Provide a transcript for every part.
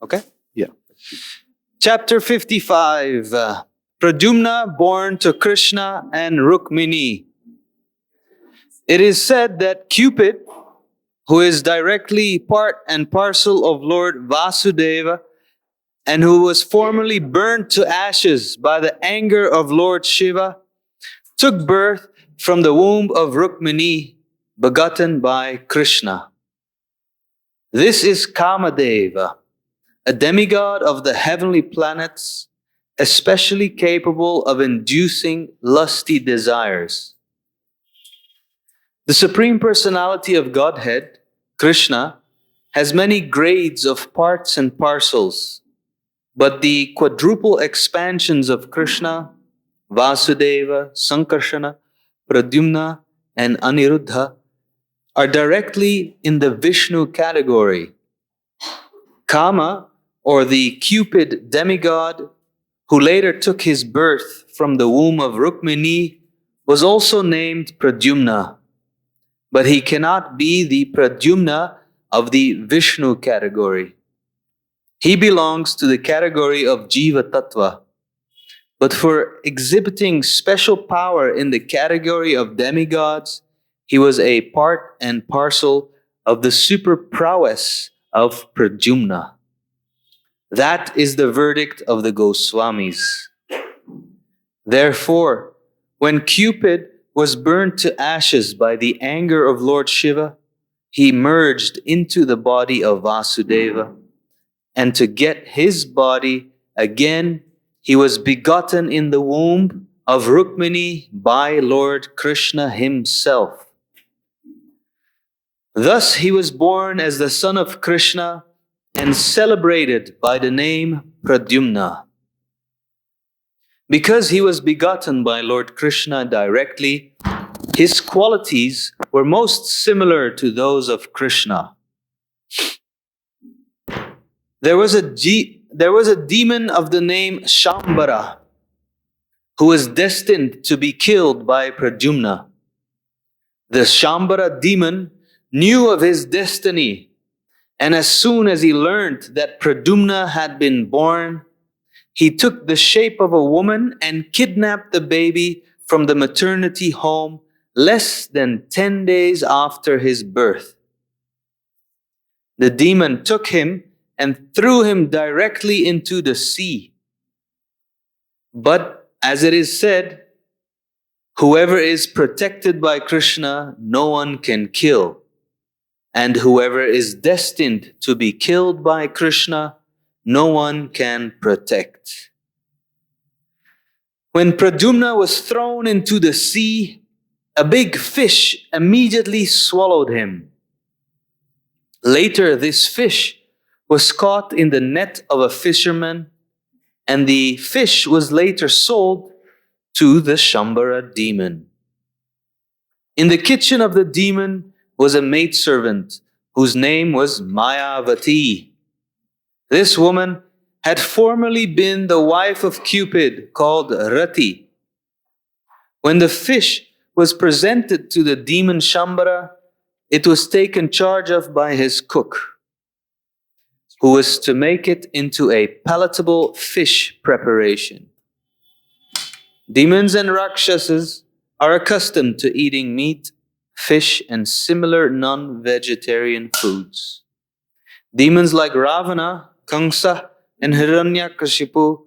Okay? Yeah. Chapter 55. Pradyumna born to Krishna and Rukmini. It is said that Cupid, who is directly part and parcel of Lord Vasudeva, and who was formerly burnt to ashes by the anger of Lord Shiva, took birth from the womb of Rukmini, begotten by Krishna. This is Kamadeva, a demigod of the heavenly planets, especially capable of inducing lusty desires. The Supreme Personality of Godhead, Krishna, has many grades of parts and parcels, but the quadruple expansions of Krishna, Vasudeva, Sankarsana, Pradyumna, and Aniruddha are directly in the Vishnu category. Kama, or the Cupid demigod, who later took his birth from the womb of Rukmini, was also named Pradyumna, but he cannot be the Pradyumna of the Vishnu category. He belongs to the category of Jiva Tattva, but for exhibiting special power in the category of demigods, he was a part and parcel of the super prowess of Pradyumna. That is the verdict of the Goswamis. Therefore, when Cupid was burnt to ashes by the anger of Lord Shiva, he merged into the body of Vasudeva, and to get his body again, he was begotten in the womb of Rukmini by Lord Krishna himself. Thus he was born as the son of Krishna and celebrated by the name Pradyumna. Because he was begotten by Lord Krishna directly, his qualities were most similar to those of Krishna. There was a demon of the name Shambara who was destined to be killed by Pradyumna. The Shambara demon knew of his destiny, and as soon as he learned that Pradyumna had been born, he took the shape of a woman and kidnapped the baby from the maternity home less than 10 days after his birth. The demon took him and threw him directly into the sea. But as it is said, whoever is protected by Krishna, no one can kill. And whoever is destined to be killed by Krishna, no one can protect. When Pradyumna was thrown into the sea, a big fish immediately swallowed him. Later, this fish was caught in the net of a fisherman, and the fish was later sold to the Shambara demon. In the kitchen of the demon was a maidservant whose name was Mayavati. This woman had formerly been the wife of Cupid, called Rati. When the fish was presented to the demon Shambara, it was taken charge of by his cook, who was to make it into a palatable fish preparation. Demons and Rakshasas are accustomed to eating meat, fish, and similar non-vegetarian foods. Demons like Ravana, Kamsa, and Hiranyakashipu,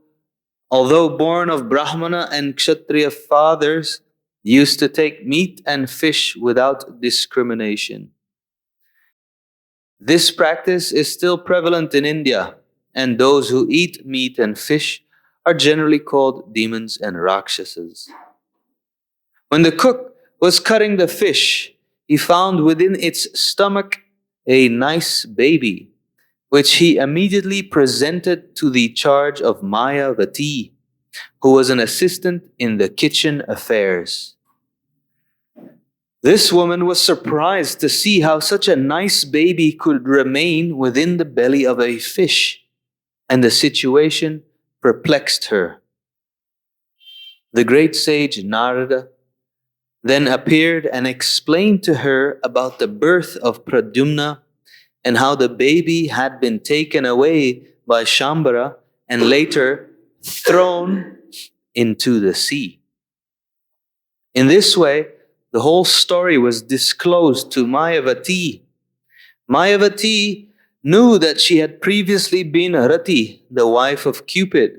although born of Brahmana and Kshatriya fathers, used to take meat and fish without discrimination. This practice is still prevalent in India, and those who eat meat and fish are generally called demons and Rakshasas. When the cook was cutting the fish, he found within its stomach a nice baby, which he immediately presented to the charge of Mayavati, who was an assistant in the kitchen affairs. This woman was surprised to see how such a nice baby could remain within the belly of a fish, and the situation perplexed her. The great sage Narada then appeared and explained to her about the birth of Pradyumna and how the baby had been taken away by Shambara and later thrown into the sea. In this way, the whole story was disclosed to Mayavati. Mayavati knew that she had previously been Rati, the wife of Cupid,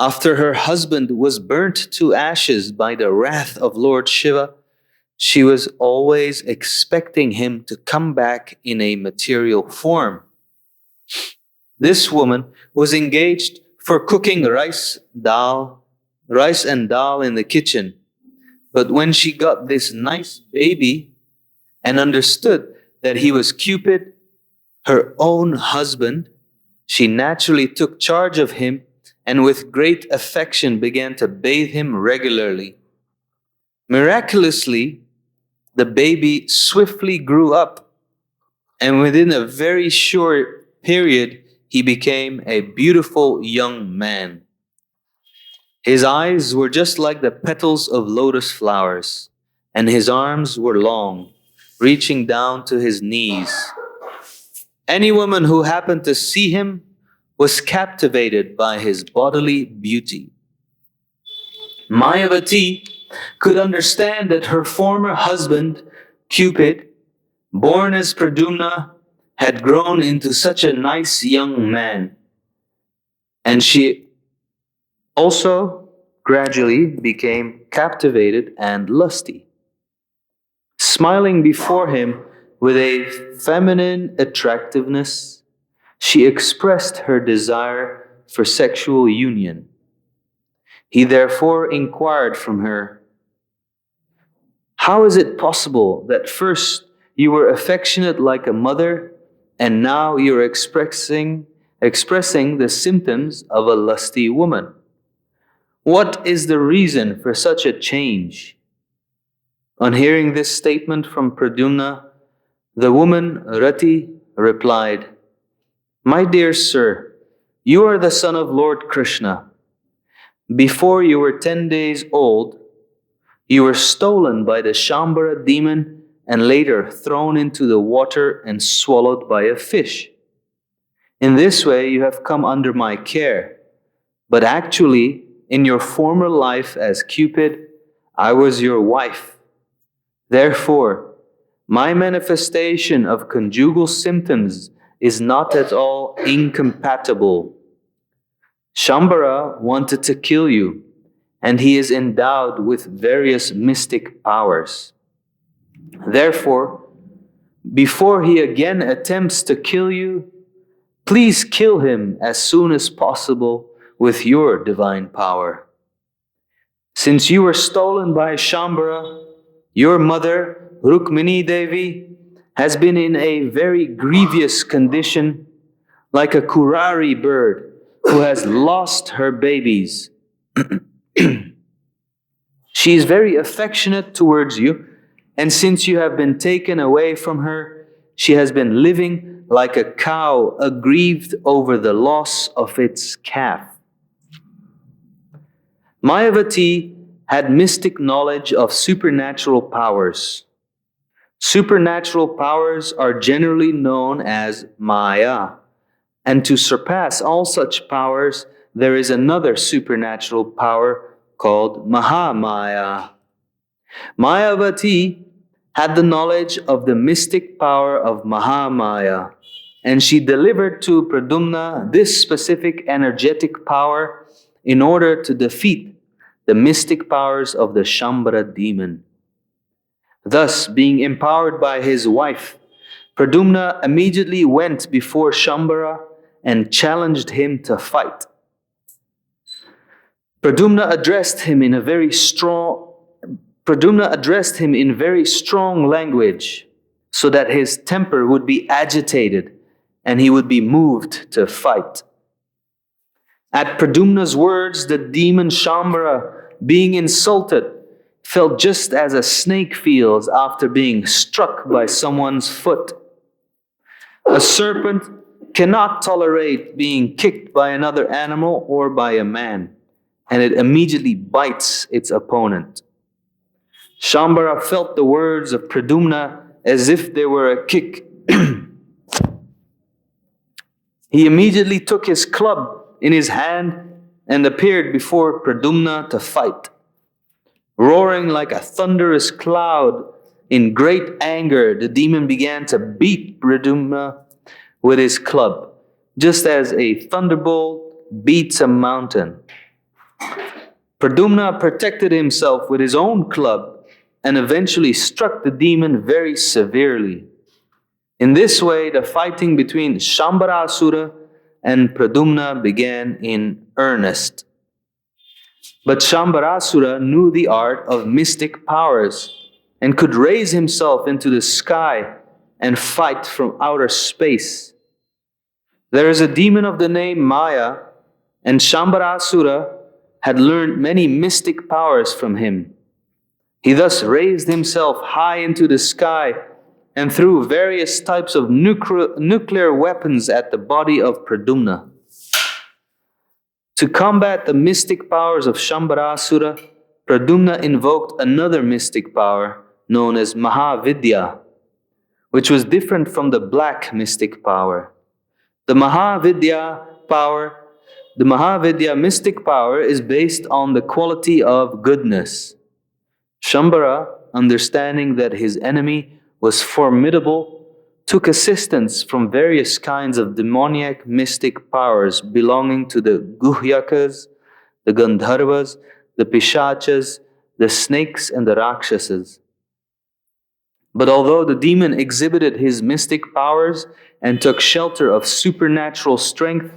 after her husband was burnt to ashes by the wrath of Lord Shiva. She was always expecting him to come back in a material form. This woman was engaged for cooking rice and dal in the kitchen. But when she got this nice baby and understood that he was Cupid, her own husband, she naturally took charge of him and with great affection began to bathe him regularly. Miraculously, the baby swiftly grew up, and within a very short period, he became a beautiful young man. His eyes were just like the petals of lotus flowers, and his arms were long, reaching down to his knees. Any woman who happened to see him was captivated by his bodily beauty. Mayavati could understand that her former husband, Cupid, born as Pradyumna, had grown into such a nice young man. And she also gradually became captivated and lusty. Smiling before him with a feminine attractiveness, she expressed her desire for sexual union. He therefore inquired from her, "How is it possible that first you were affectionate like a mother, and now you're expressing the symptoms of a lusty woman? What is the reason for such a change?" On hearing this statement from Pradyumna, the woman Rati replied, "My dear sir, you are the son of Lord Krishna. Before you were 10 days old, you were stolen by the Shambara demon and later thrown into the water and swallowed by a fish. In this way, you have come under my care. But actually, in your former life as Cupid, I was your wife. Therefore, my manifestation of conjugal symptoms is not at all incompatible. Shambara wanted to kill you, and he is endowed with various mystic powers. Therefore, before he again attempts to kill you, please kill him as soon as possible with your divine power. Since you were stolen by Shambara, your mother, Rukmini Devi, has been in a very grievous condition, like a kurari bird who has lost her babies. She is very affectionate towards you, and since you have been taken away from her, she has been living like a cow aggrieved over the loss of its calf. Mayavati had mystic knowledge of supernatural powers. Supernatural powers are generally known as Maya, and to surpass all such powers, there is another supernatural power called Mahamaya. Mayavati had the knowledge of the mystic power of Mahamaya, and she delivered to Pradyumna this specific energetic power in order to defeat the mystic powers of the Shambara demon. Thus, being empowered by his wife, Pradyumna immediately went before Shambara and challenged him to fight. Pradyumna addressed him in very strong language, so that his temper would be agitated and he would be moved to fight. At Pradyumna's words, the demon Shambara, being insulted, felt just as a snake feels after being struck by someone's foot. A serpent cannot tolerate being kicked by another animal or by a man, and it immediately bites its opponent. Shambara felt the words of Pradyumna as if they were a kick He immediately took his club in his hand and appeared before Pradyumna to fight. Roaring like a thunderous cloud, in great anger, the demon began to beat Pradyumna with his club, just as a thunderbolt beats a mountain. Pradyumna protected himself with his own club and eventually struck the demon very severely. In this way, the fighting between Shambharasura and Pradyumna began in earnest. But Shambharasura knew the art of mystic powers and could raise himself into the sky and fight from outer space. There is a demon of the name Maya, and Shambharasura had learned many mystic powers from him. He thus raised himself high into the sky and threw various types of nuclear weapons at the body of Pradyumna. To combat the mystic powers of Shambharasura, Pradyumna invoked another mystic power known as Mahavidya, which was different from the black mystic power. The Mahavidya mystic power is based on the quality of goodness. Shambhara, understanding that his enemy was formidable, took assistance from various kinds of demoniac mystic powers belonging to the Guhyakas, the Gandharvas, the Pishachas, the snakes, and the Rakshasas. But although the demon exhibited his mystic powers and took shelter of supernatural strength,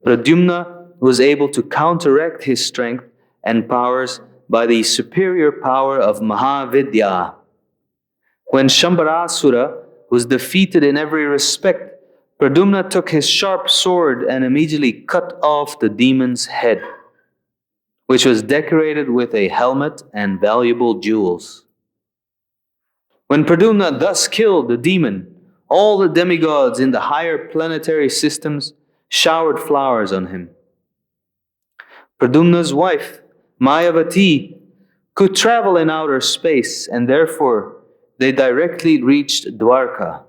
Pradyumna was able to counteract his strength and powers by the superior power of Mahavidya. When Shambharasura was defeated in every respect, Pradyumna took his sharp sword and immediately cut off the demon's head, which was decorated with a helmet and valuable jewels. When Pradyumna thus killed the demon, all the demigods in the higher planetary systems showered flowers on him. Pradyumna's wife, Mayavati, could travel in outer space, and therefore they directly reached Dwarka,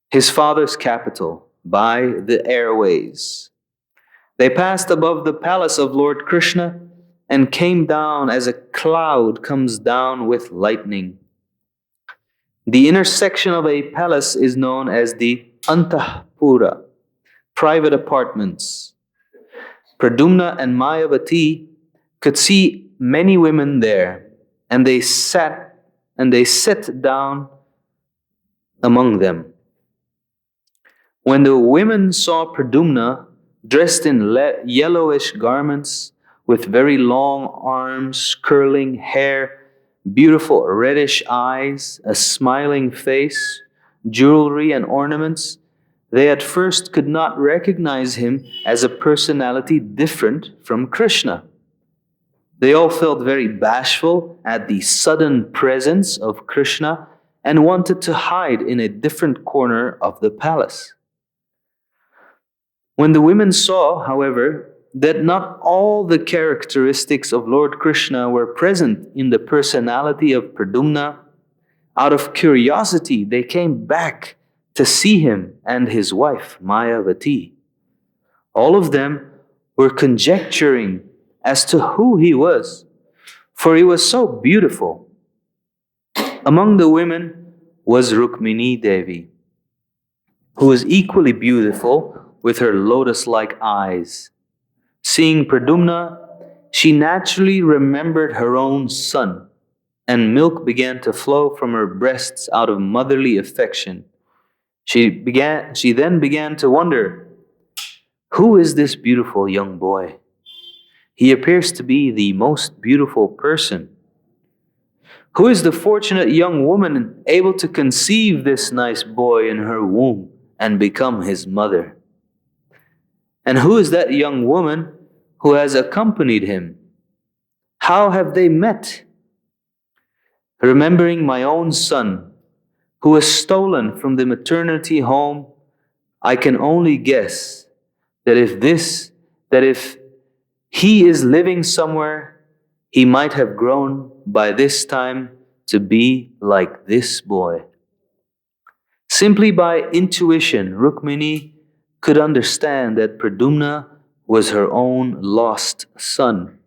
his father's capital, by the airways. They passed above the palace of Lord Krishna and came down as a cloud comes down with lightning. The inner section of a palace is known as the Antahpura, private apartments. Pradyumna and Mayavati could see many women there, and they sat down among them. When the women saw Pradyumna dressed in yellowish garments with very long arms, curling hair, beautiful reddish eyes, a smiling face, jewelry and ornaments, they at first could not recognize him as a personality different from Krishna. They all felt very bashful at the sudden presence of Krishna and wanted to hide in a different corner of the palace. When the women saw, however, that not all the characteristics of Lord Krishna were present in the personality of Pradyumna, out of curiosity they came back to see him and his wife, Mayavati. All of them were conjecturing as to who he was, for he was so beautiful. Among the women was Rukmini Devi, who was equally beautiful with her lotus-like eyes. Seeing Pradyumna, she naturally remembered her own son, and milk began to flow from her breasts out of motherly affection. She then began to wonder, who is this beautiful young boy? He appears to be the most beautiful person. Who is the fortunate young woman able to conceive this nice boy in her womb and become his mother? And who is that young woman who has accompanied him? How have they met? Remembering my own son, who was stolen from the maternity home, I can only guess that if he is living somewhere, he might have grown by this time to be like this boy. Simply by intuition, Rukmini could understand that Pradyumna was her own lost son.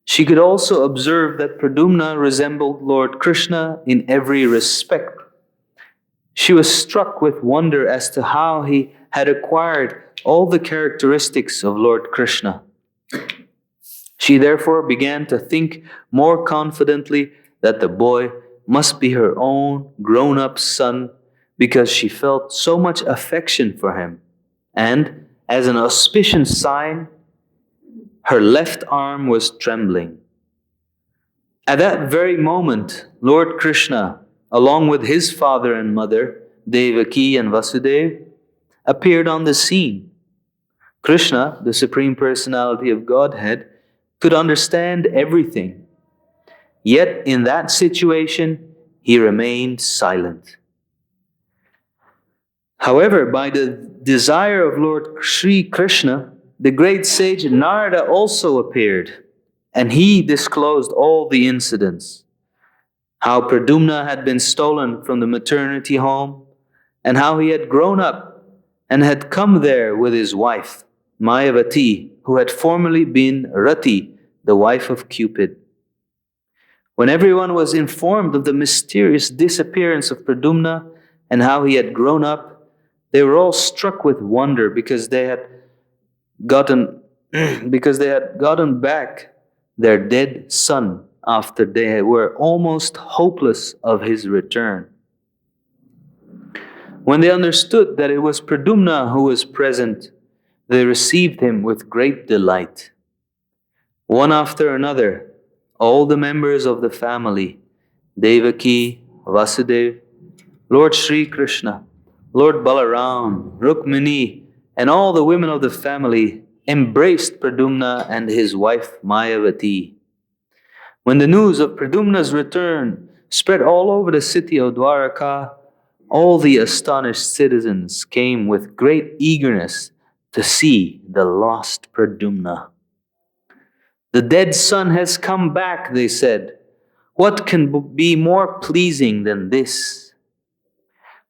She could also observe that Pradyumna resembled Lord Krishna in every respect. She was struck with wonder as to how he had acquired all the characteristics of Lord Krishna. She therefore began to think more confidently that the boy must be her own grown-up son because she felt so much affection for him. And as an auspicious sign, her left arm was trembling. At that very moment, Lord Krishna, along with his father and mother, Devaki and Vasudeva, appeared on the scene. Krishna, the Supreme Personality of Godhead, could understand everything. Yet in that situation, he remained silent. However, by the desire of Lord Sri Krishna, the great sage Narada also appeared, and he disclosed all the incidents. How Pradyumna had been stolen from the maternity home, and how he had grown up and had come there with his wife, Mayavati, who had formerly been Rati, the wife of Cupid. When everyone was informed of the mysterious disappearance of Pradyumna and how he had grown up, they were all struck with wonder because they had gotten back their dead son after they were almost hopeless of his return. When they understood that it was Pradyumna who was present, they received him with great delight. One after another, all the members of the family, Devaki, Vasudeva, Lord Sri Krishna, Lord Balaram, Rukmini, and all the women of the family embraced Pradyumna and his wife Mayavati. When the news of Pradyumna's return spread all over the city of Dwaraka, all the astonished citizens came with great eagerness to see the lost Pradyumna. The dead son has come back, they said. What can be more pleasing than this?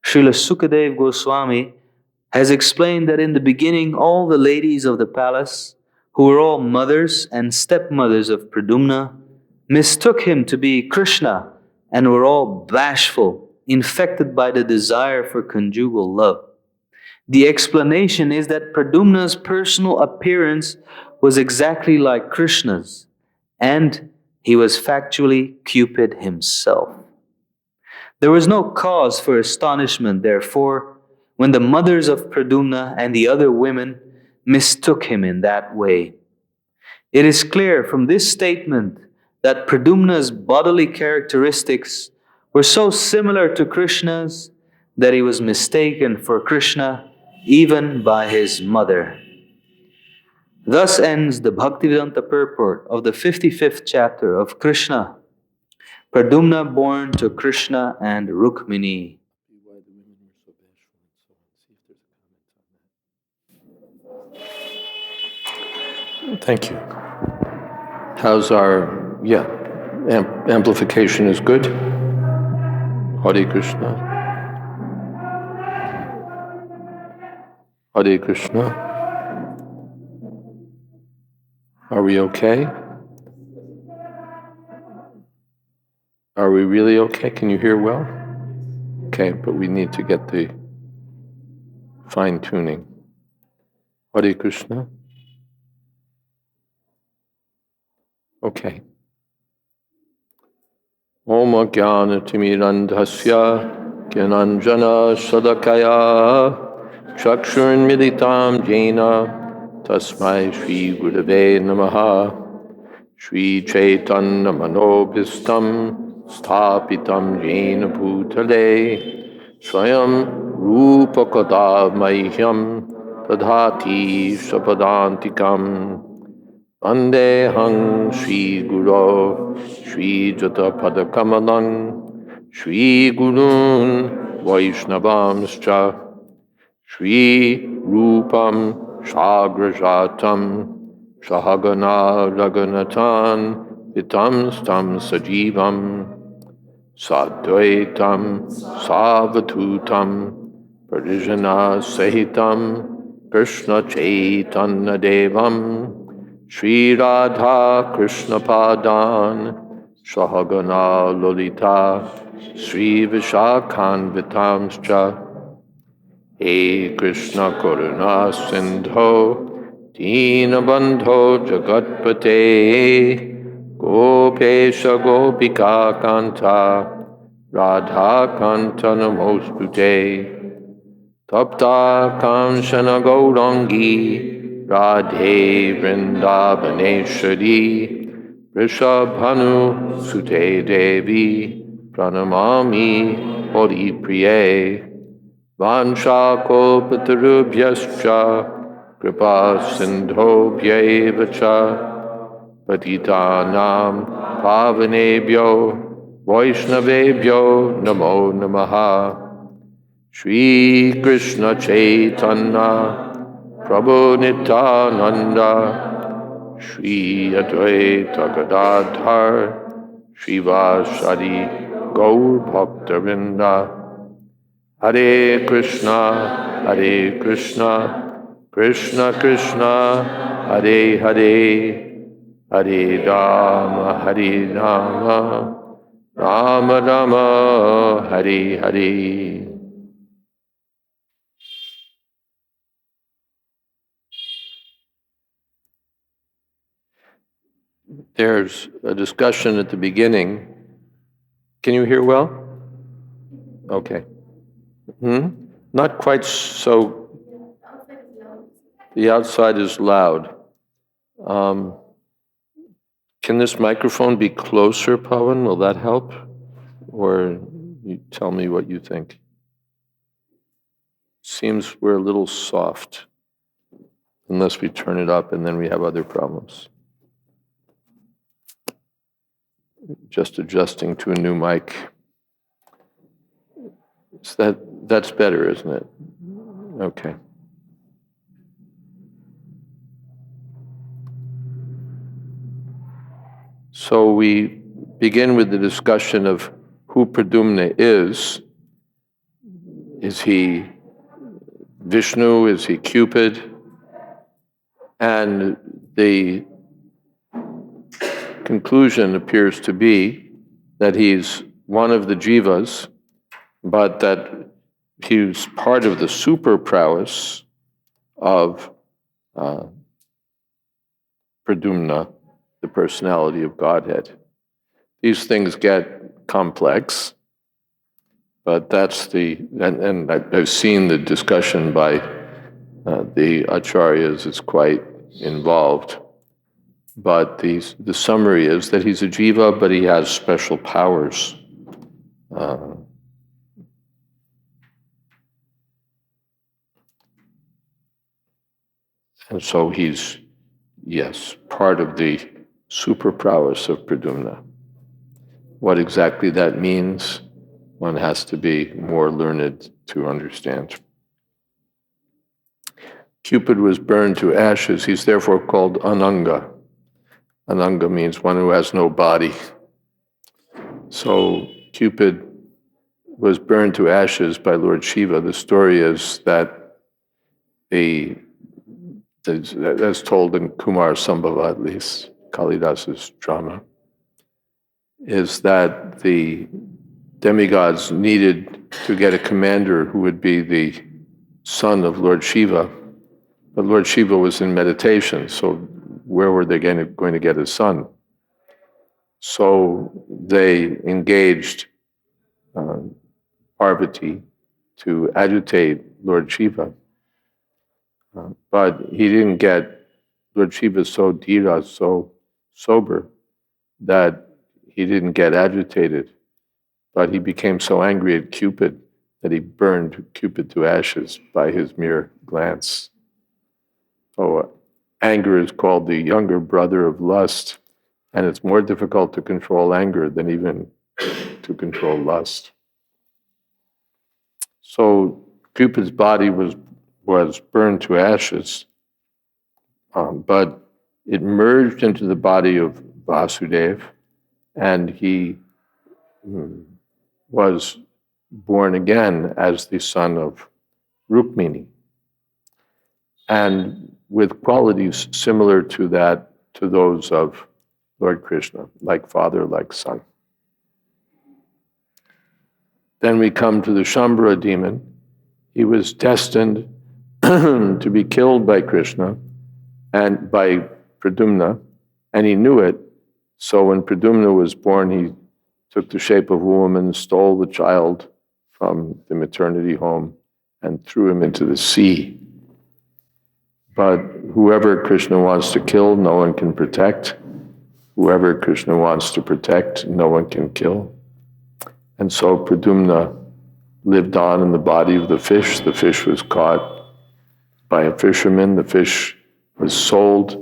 Srila Sukadeva Goswami has explained that in the beginning all the ladies of the palace, who were all mothers and stepmothers of Pradyumna, mistook him to be Krishna and were all bashful, infected by the desire for conjugal love. The explanation is that Pradyumna's personal appearance was exactly like Krishna's, and he was factually Cupid himself. There was no cause for astonishment, therefore, when the mothers of Pradyumna and the other women mistook him in that way. It is clear from this statement that Pradyumna's bodily characteristics were so similar to Krishna's that he was mistaken for Krishna even by his mother. Thus ends the Bhaktivedanta purport of the 55th chapter of Krishna, Pradyumna born to Krishna and Rukmini. Thank you. How's our, amplification is good? Hare Krishna. Hare Krishna. Are we okay? Are we really okay? Can you hear well? Okay, but we need to get the fine-tuning. Hare Krishna. Okay. Om Jnana Timirandhasya Gyananjana Sadakaya Chakshurn Militam Jena Tasmai Shri Gurave Namaha Shri Chaitanya Manobhistam Sthapitam Jena Bhutale Swayam Rupa Kada Mahyam Tadhati Sapadantikam Vandehang Shri Guru Shri Jata Padakamalang Shri Gurun Vaishnavamscha Shri Rupam Shagrajatam Sahagana Raganatan Vitam Stam Sajivam Sadvaitam Savatutam Parijana Sahitam Krishna Chaitanya Devam Shri Radha Krishna Padan Sahagana Lolita Sri Vishakhanvitamscha He Krishna Karuna Sindho Dinabandho Jagatpate Gopesha Gopika Kanta Radha Kanta Namostute Tapta Kamshana Gaurangi Radhe Vrindavaneshwari Vrishabhanu Sute Devi Pranamami Hori Priye Vanchakolpatarubhyascha Kripa Sindhobhyevacha Patitanam Pavanebhyo Vaishnavebhyo Namo Namaha Shri Krishna Chaitanya Prabhu Nityananda Shri Advaita Gadadhar Shivasari Gaur Bhaktavinda Hare Krishna Krishna Krishna Hare Hare Hare Rama Rama Rama Hare Hare. There's a discussion at the beginning. Can you hear well? Okay. Not quite so. The outside is loud. Can this microphone be closer, Pawan? Will that help? Or you tell me what you think. Seems we're a little soft, unless we turn it up and then we have other problems. Just adjusting to a new mic. So that's better, isn't it? Okay. So we begin with the discussion of who Pradyumna is. Is he Vishnu? Is he Cupid? And the conclusion appears to be that he's one of the jivas, but that he's part of the super prowess of Pradyumna, the personality of Godhead. These things get complex, but that's and I've seen the discussion by the acharyas is quite involved. But the summary is that he's a jiva, but he has special powers. And so he's, yes, part of the super prowess of Pradyumna. What exactly that means, one has to be more learned to understand. Cupid was burned to ashes. He's therefore called Ananga. Ananga means one who has no body. So Cupid was burned to ashes by Lord Shiva. The story is that that's told in Kumar Sambhava, at least, Kalidas's drama, is that the demigods needed to get a commander who would be the son of Lord Shiva. But Lord Shiva was in meditation, so where were they going to get a son? So they engaged Parvati to agitate Lord Shiva. But he didn't get Lord Shiva so dhira, so sober, that he didn't get agitated. But he became so angry at Cupid that he burned Cupid to ashes by his mere glance. So anger is called the younger brother of lust, and it's more difficult to control anger than even to control lust. So Cupid's body was burned to ashes, but it merged into the body of Vasudeva, and he was born again as the son of Rukmini. and with qualities similar to those of Lord Krishna, like father, like son. Then we come to the Shambhara demon. He was destined to be killed by Krishna and by Pradyumna, and he knew it. So when Pradyumna was born, he took the shape of a woman, stole the child from the maternity home, and threw him into the sea. But whoever Krishna wants to kill, no one can protect. Whoever Krishna wants to protect, no one can kill. And so Pradyumna lived on in the body of the fish. The fish was caught by a fisherman. The fish was sold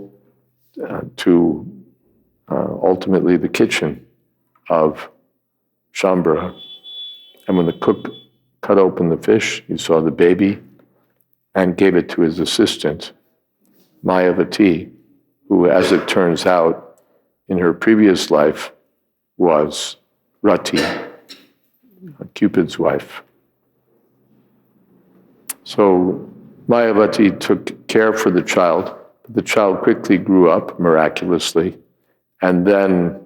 to ultimately the kitchen of Shambhara. And when the cook cut open the fish, he saw the baby and gave it to his assistant, Mayavati, who, as it turns out, in her previous life was Rati, Cupid's wife. So Mayavati took care for the child. The child quickly grew up miraculously, and then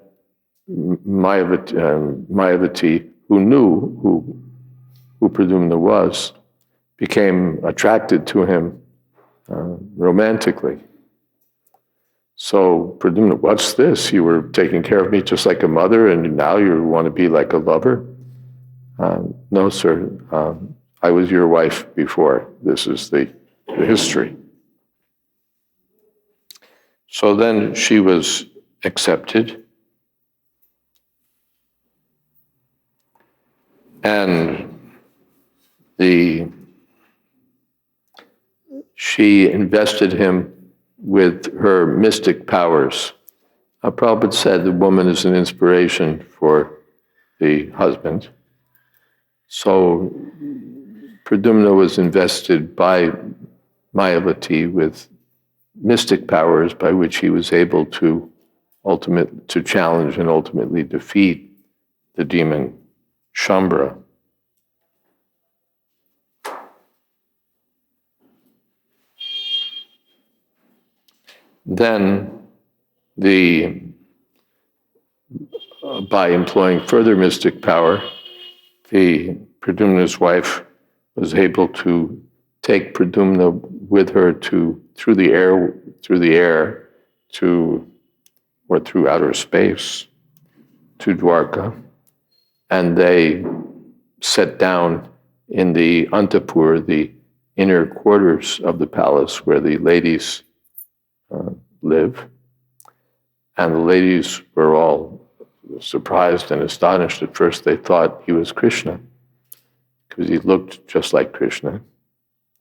Mayavati, who knew who Pradyumna was, became attracted to him romantically. So Pradyumna, what's this? You were taking care of me just like a mother, and now you want to be like a lover? No, sir. I was your wife before. This is the history. So then she was accepted, and she invested him with her mystic powers. Prabhupada said the woman is an inspiration for the husband. So Pradyumna was invested by Mayavati with mystic powers by which he was able to challenge and ultimately defeat the demon Shambhara. Then by employing further mystic power, the Pradyumna's wife was able to take Pradyumna with her through the air or through outer space to Dwarka, and they sat down in the Antapur, the inner quarters of the palace where the ladies live. And the ladies were all surprised and astonished. At first they thought he was Krishna, because he looked just like Krishna,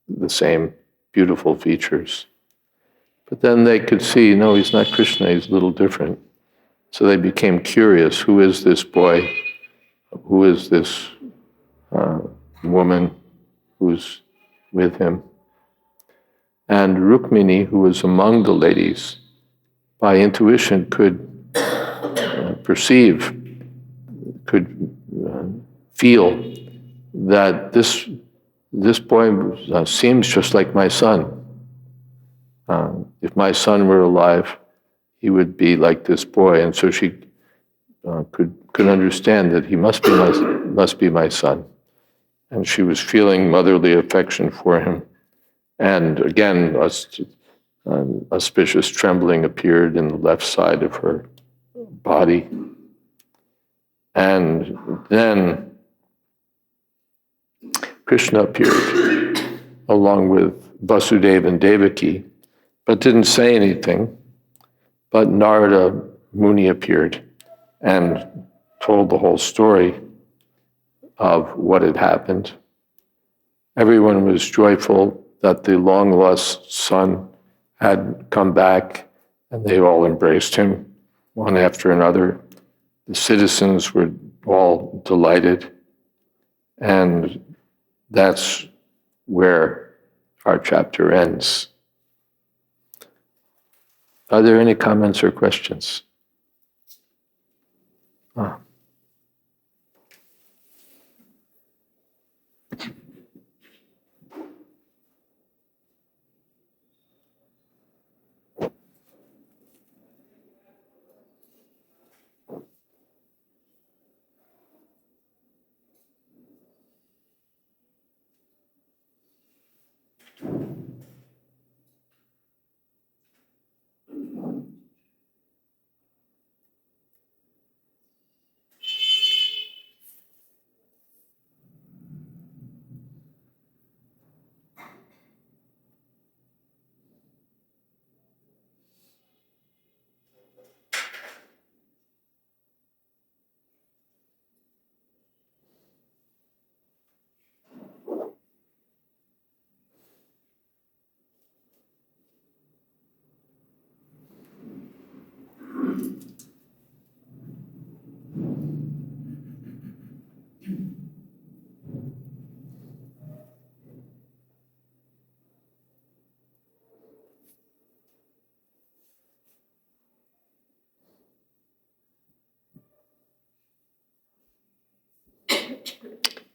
the same beautiful features. But then they could see, no, he's not Krishna, he's a little different. So they became curious, who is this boy? Who is this woman who's with him? And Rukmini, who was among the ladies, by intuition could perceive, could feel that this boy seems just like my son. If my son were alive, he would be like this boy. And so she could understand that he must be my son. And she was feeling motherly affection for him. And again, auspicious trembling appeared in the left side of her body. And then Krishna appeared along with Vasudeva and Devaki, but didn't say anything. But Narada Muni appeared and told the whole story of what had happened. Everyone was joyful that the long-lost son had come back, and they all embraced him, one after another. The citizens were all delighted, and that's where our chapter ends. Are there any comments or questions?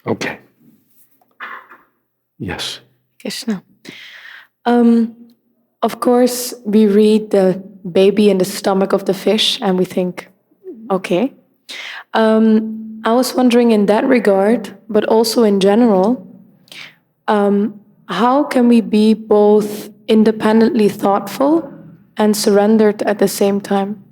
Okay. Yes. Krishna. Of course, we read the baby in the stomach of the fish and we think, okay. I was wondering in that regard, but also in general, how can we be both independently thoughtful and surrendered at the same time?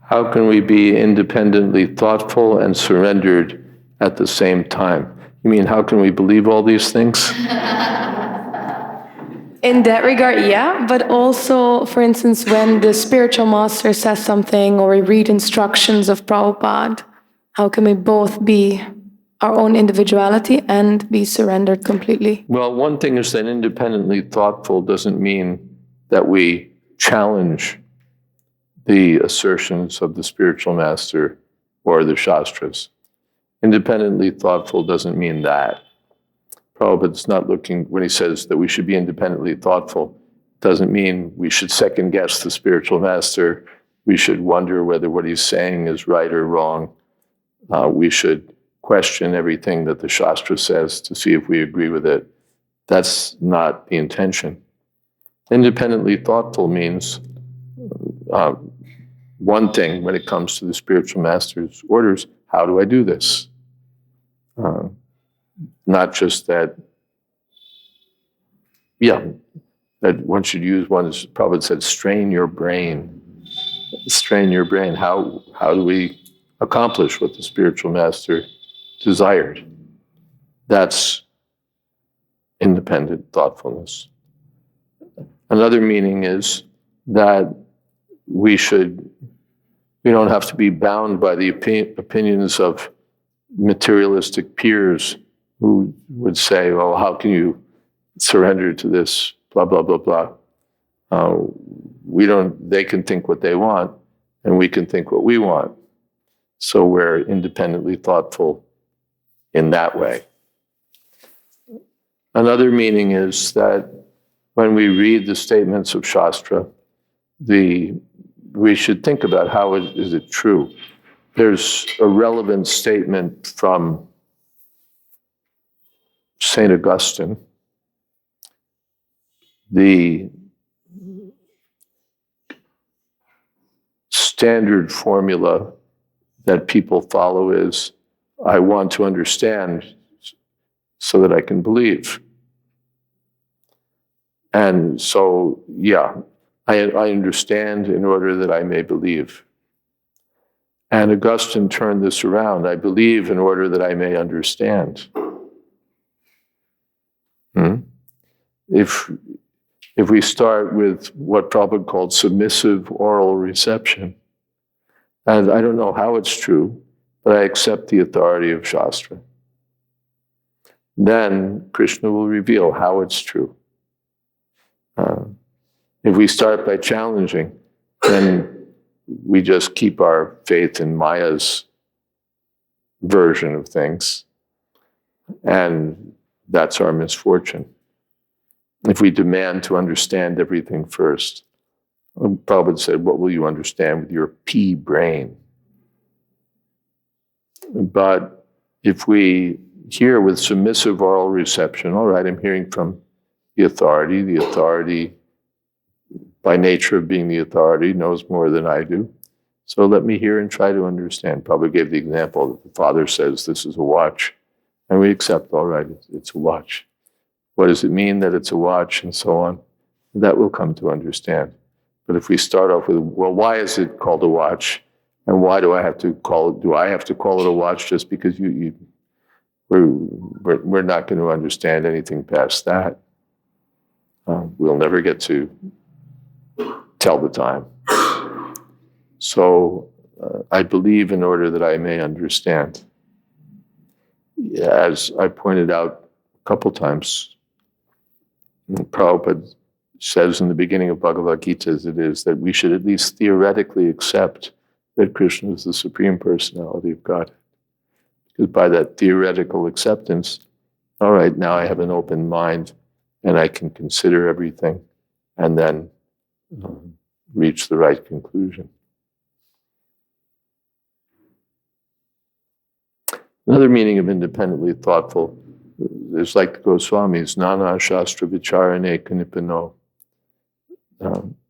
How can we be independently thoughtful and surrendered at the same time? You mean, how can we believe all these things? In that regard, yeah, but also, for instance, when the spiritual master says something or we read instructions of Prabhupada, how can we both be our own individuality and be surrendered completely? Well, one thing is that independently thoughtful doesn't mean that we challenge the assertions of the spiritual master or the Shastras. Independently thoughtful doesn't mean that. Prabhupada's not looking, when he says that we should be independently thoughtful, doesn't mean we should second guess the spiritual master. We should wonder whether what he's saying is right or wrong. We should question everything that the Shastra says to see if we agree with it. That's not the intention. Independently thoughtful means one thing when it comes to the spiritual master's orders: how do I do this? Not just that, that one should use one, as Prabhupada said, strain your brain. Strain your brain. How do we accomplish what the spiritual master desired? That's independent thoughtfulness. Another meaning is that we don't have to be bound by the opinions of materialistic peers who would say, well, how can you surrender to this, blah, blah, blah, blah. They can think what they want, and we can think what we want. So we're independently thoughtful in that way. Another meaning is that when we read the statements of Shastra, we should think about how is it true. There's a relevant statement from St. Augustine. The standard formula that people follow is, I want to understand so that I can believe. And so, I understand in order that I may believe. And Augustine turned this around. I believe in order that I may understand. If we start with what Prabhupada called submissive oral reception, and I don't know how it's true, but I accept the authority of Shastra, then Krishna will reveal how it's true. If we start by challenging, then we just keep our faith in Maya's version of things, and that's our misfortune. If we demand to understand everything first, Prabhupada said, what will you understand with your pea brain? But if we hear with submissive oral reception, all right, I'm hearing from the authority, by nature of being the authority, knows more than I do. So let me hear and try to understand. Prabhupada gave the example that the father says, this is a watch. And we accept, all right, it's a watch. What does it mean that it's a watch, and so on? That we'll come to understand. But if we start off with, well, why is it called a watch? And why do I have to call it a watch just because we're not going to understand anything past that. We'll never get to tell the time. So I believe in order that I may understand. As I pointed out a couple times, Prabhupada says in the beginning of Bhagavad-Gita as it is, that we should at least theoretically accept that Krishna is the Supreme Personality of God. Because by that theoretical acceptance, all right, now I have an open mind and I can consider everything and then reach the right conclusion. Another meaning of independently thoughtful is like the Goswamis, Nana Shastra Vicharane Kanipano.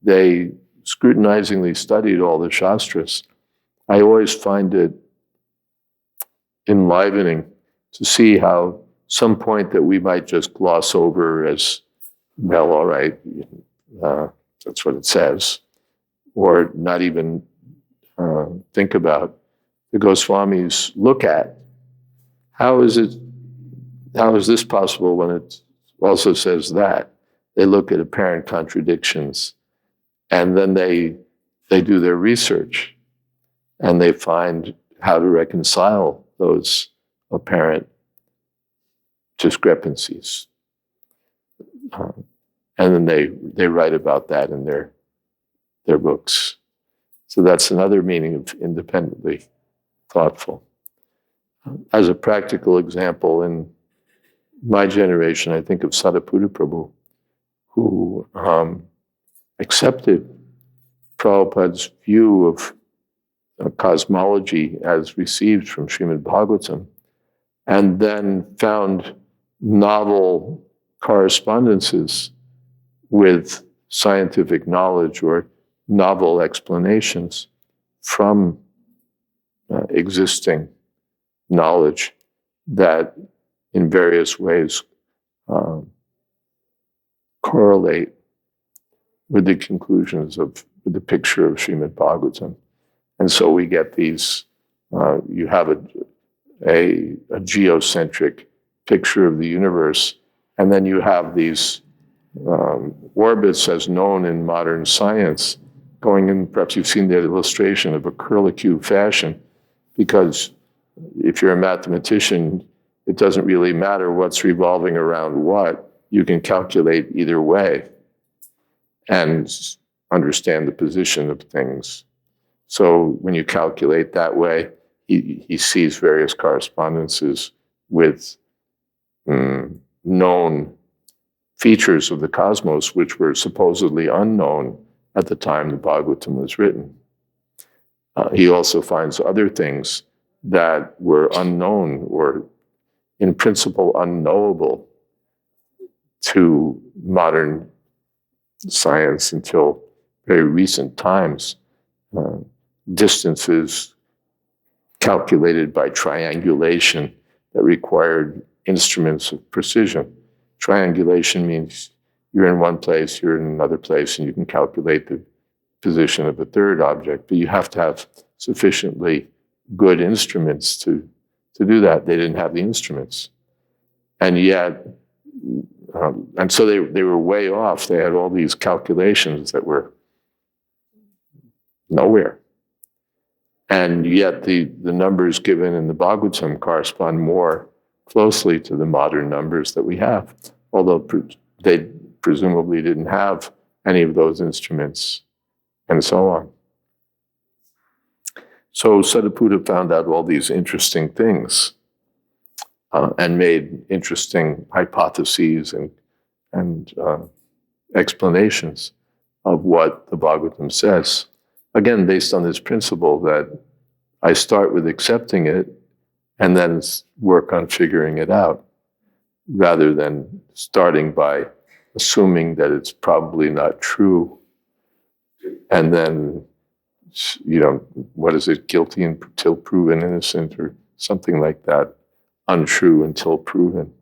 They scrutinizingly studied all the Shastras. I always find it enlivening to see how some point that we might just gloss over as, well, all right, that's what it says, or not even think about, the Goswamis look at. How is this possible when it also says that? They look at apparent contradictions, and then they do their research, and they find how to reconcile those apparent discrepancies. And then they write about that in their books. So that's another meaning of independently thoughtful. As a practical example, in my generation, I think of Sadaputta Prabhu, who accepted Prabhupada's view of cosmology as received from Srimad Bhagavatam, and then found novel correspondences with scientific knowledge or novel explanations from existing knowledge that in various ways correlate with the conclusions of the picture of Srimad Bhagavatam. And so we get these, you have a geocentric picture of the universe, and then you have these orbits as known in modern science going in, perhaps you've seen the illustration of a curlicue fashion, because if you're a mathematician, it doesn't really matter what's revolving around what. You can calculate either way and understand the position of things. So when you calculate that way, he sees various correspondences with known features of the cosmos, which were supposedly unknown at the time the Bhagavatam was written. He also finds other things that were unknown or in principle unknowable to modern science until very recent times. Distances calculated by triangulation that required instruments of precision. Triangulation means you're in one place, you're in another place, and you can calculate the position of a third object, but you have to have sufficiently good instruments to do that. They didn't have the instruments. And yet, and so they were way off. They had all these calculations that were nowhere. And yet the numbers given in the Bhagavatam correspond more closely to the modern numbers that we have, although they presumably didn't have any of those instruments, and so on. So Sadaputta found out all these interesting things and made interesting hypotheses and explanations of what the Bhagavatam says. Again, based on this principle that I start with accepting it and then work on figuring it out, rather than starting by assuming that it's probably not true, and then, what is it, guilty until proven innocent, or something like that, untrue until proven.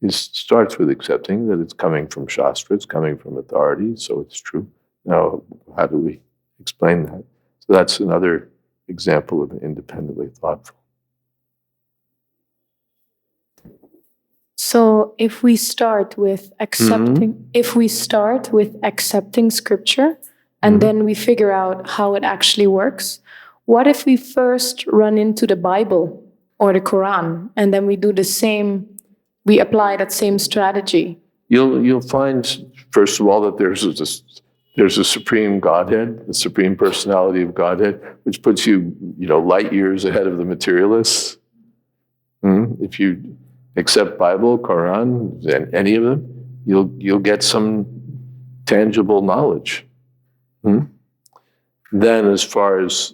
It starts with accepting that it's coming from Shastra, it's coming from authority, so it's true. Now, how do we explain that? So that's another example of independently thoughtful. So if we start with accepting scripture and then we figure out how it actually works, what if we first run into the Bible or the Quran and then we do the same, we apply that same strategy? You'll find, first of all, that there's a supreme Godhead, the supreme personality of Godhead, which puts you, light years ahead of the materialists. If you accept Bible, Quran, and any of them, you'll get some tangible knowledge. Then, of course,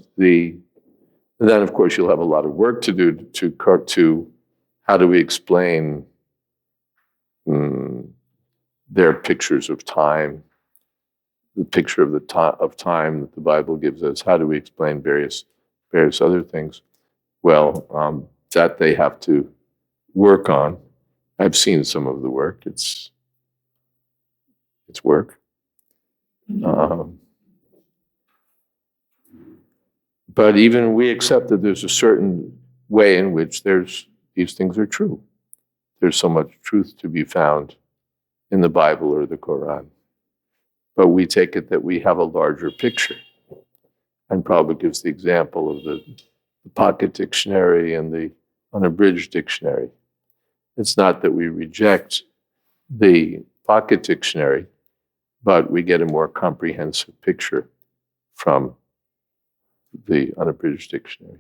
you'll have a lot of work to do to how do we explain their pictures of time, the picture of time that the Bible gives us. How do we explain various other things? Well, that they have to work on. I've seen some of the work. It's work. But even we accept that there's a certain way in which these things are true. There's so much truth to be found in the Bible or the Quran. But we take it that we have a larger picture. And Prabhupada gives the example of the pocket dictionary and the unabridged dictionary. It's not that we reject the pocket dictionary, but we get a more comprehensive picture from the unabridged dictionary.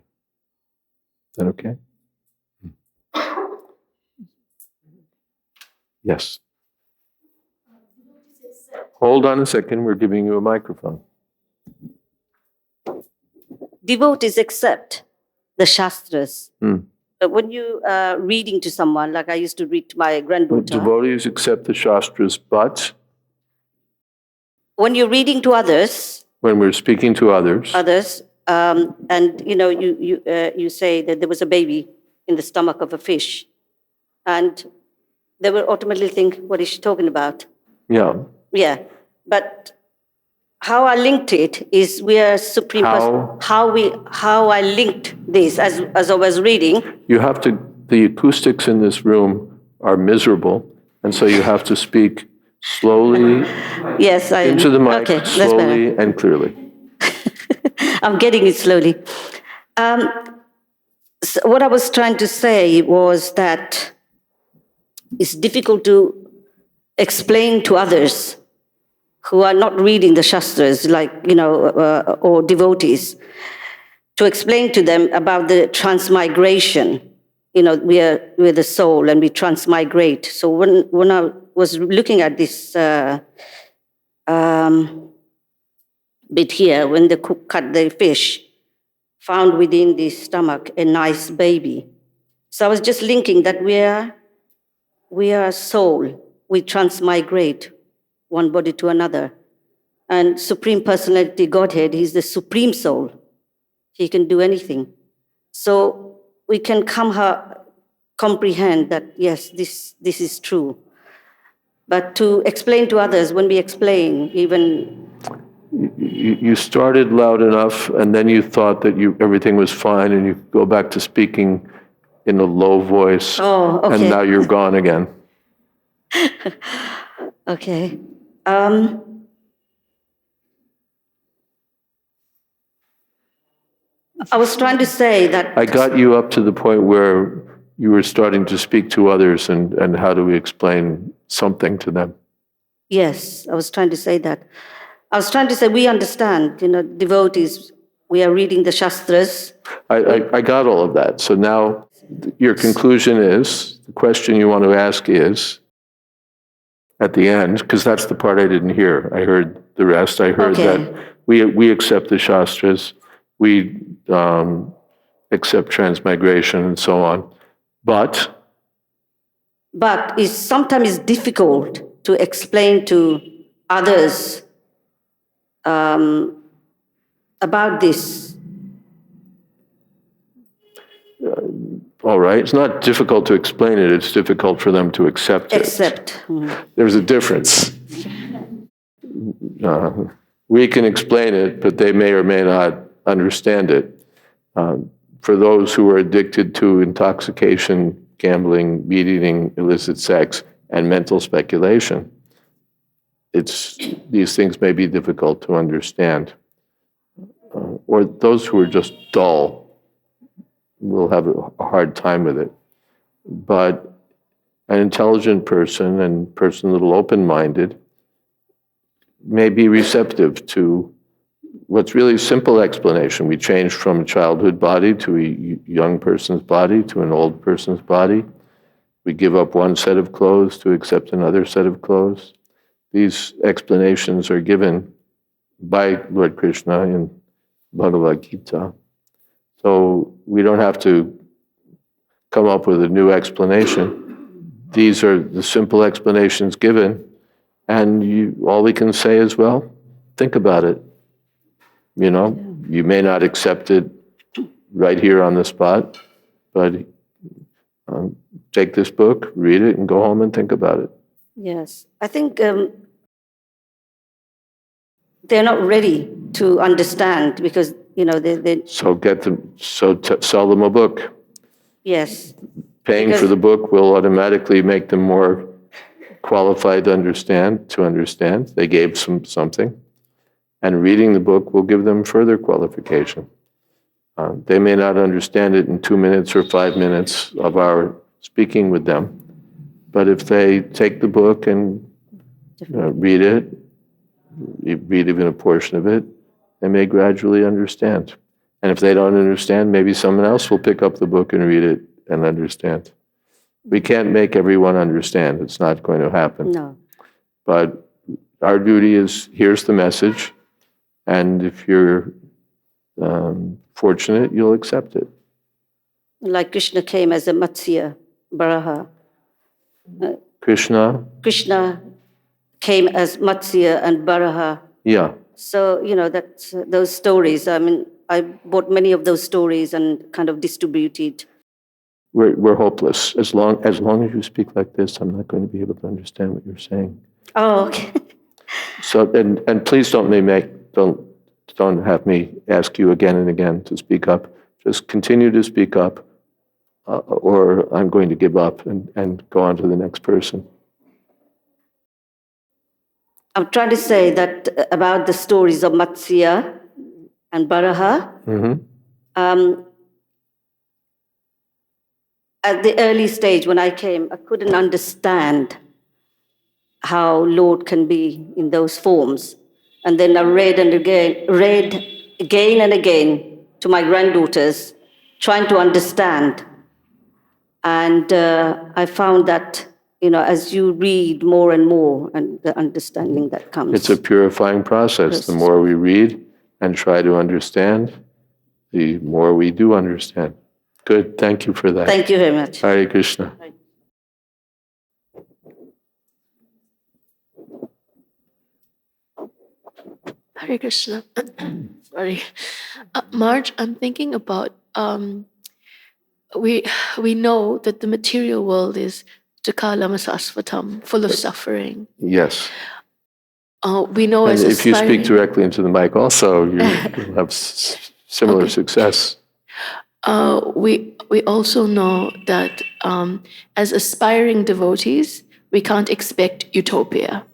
Is that okay? Yes. Hold on a second, we're giving you a microphone. Devotees accept the Shastras. But when you are reading to someone, like I used to read to my granddaughter. Devotees accept the Shastras, but when you're reading to others, when we're speaking to others, and you say that there was a baby in the stomach of a fish, and they will ultimately think, what is she talking about? Yeah, but how I linked it is we are supreme. How I linked this as I was reading. You have to. The acoustics in this room are miserable, and so you have to speak slowly. Yes, into the mic, okay, slowly and clearly. I'm getting it slowly. So what I was trying to say was that it's difficult to explain to others who are not reading the Shastras, or devotees, to explain to them about the transmigration. We're the soul and we transmigrate. So when I was looking at this bit here, when the cook cut the fish, found within the stomach a nice baby. So I was just linking that we are soul. We transmigrate one body to another. And Supreme Personality Godhead, He's the Supreme Soul. He can do anything. So we can comprehend that, yes, this is true. But to explain to others, when we explain, even... You started loud enough, and then you thought that everything was fine, and you go back to speaking in a low voice. Oh, okay. And now you're gone again. Okay. I was trying to say that... I got you up to the point where you were starting to speak to others, and how do we explain something to them? Yes, I was trying to say that. I was trying to say we understand, devotees, we are reading the Shastras. I got all of that. So now your conclusion is, the question you want to ask is, at the end, because that's the part I didn't hear. I heard the rest. I heard that we accept the Shastras, we accept transmigration and so on, but sometimes it's difficult to explain to others about this. All right. It's not difficult to explain it. It's difficult for them to accept it. Accept. There's a difference. We can explain it, but they may or may not understand it. For those who are addicted to intoxication, gambling, meat eating, illicit sex, and mental speculation, these things may be difficult to understand. Or those who are just dull will have a hard time with it. But an intelligent person and person a little open-minded may be receptive to what's really a simple explanation. We change from a childhood body to a young person's body to an old person's body. We give up one set of clothes to accept another set of clothes. These explanations are given by Lord Krishna in Bhagavad-Gita. So we don't have to come up with a new explanation. These are the simple explanations given, and all we can say is, well, think about it. You know, you may not accept it right here on the spot, but take this book, read it, and go home and think about it. Yes, I think they're not ready to understand because, you know, they So sell them a book. yes. Paying for the book will automatically make them more qualified to understand. They gave something. And reading the book will give them further qualification. They may not understand it in 2 minutes or 5 minutes of our speaking with them, but if they take the book and read it, read even a portion of it, they may gradually understand. And if they don't understand, maybe someone else will pick up the book and read it and understand. We can't make everyone understand. It's not going to happen. No. But our duty is, here's the message, and if you're fortunate, you'll accept it. Like Krishna came as a Matsya Varaha. Krishna? Krishna came as Matsya and Varaha. Yeah. So, you know, that's those stories. I mean, I bought many of those stories and kind of distributed. We're hopeless. As long as you speak like this, I'm not going to be able to understand what you're saying. Oh, okay. So, and please don't have me ask you again and again to speak up. Just continue to speak up, or I'm going to give up and go on to the next person. I'm trying to say that about the stories of Matsya and Varaha. Mm-hmm. At the early stage when I came, I couldn't understand how Lord can be in those forms. And then I read again and again to my granddaughters, trying to understand. And I found that, you know, as you read more and more, and the understanding that comes. It's a purifying process. Yes. The more we read and try to understand, the more we do understand. Good. Thank you for that. Thank you very much. Hare Krishna. Hare Krishna. Sorry. Marge, I'm thinking about, we know that the material world is Jakalam Sasvatam, full of suffering. Yes. We know And as if you speak aspiring- directly into the mic also, you'll have similar success. We also know that as aspiring devotees, we can't expect utopia.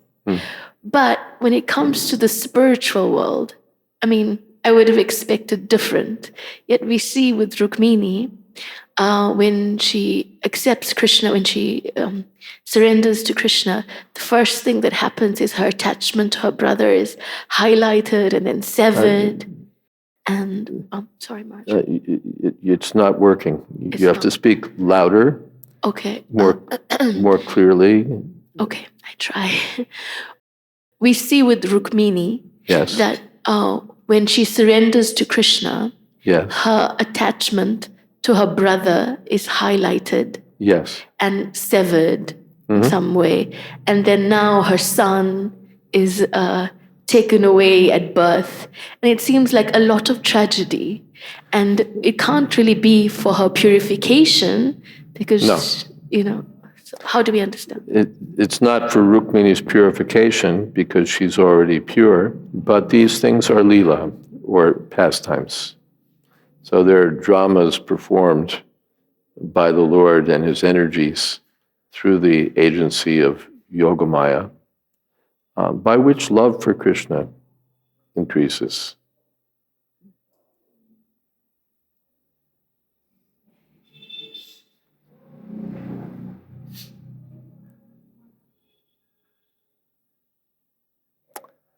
But when it comes to the spiritual world, I mean, I would have expected different. Yet we see with Rukmini, when she accepts Krishna, when she surrenders to Krishna, the first thing that happens is her attachment to her brother is highlighted and then severed. And sorry, Marge. It's not working. You have to speak louder, Okay. more clearly. Okay, I try. We see with Rukmini Yes. that when she surrenders to Krishna, Yes. her attachment to her brother is highlighted Yes. and severed in some way. And then now her son is taken away at birth. And it seems like a lot of tragedy. And it can't really be for her purification because, No. you know. So how do we understand? It's not for Rukmini's purification because she's already pure, but these things are lila, or pastimes. So they're dramas performed by the Lord and his energies through the agency of Yogamaya, by which love for Krishna increases.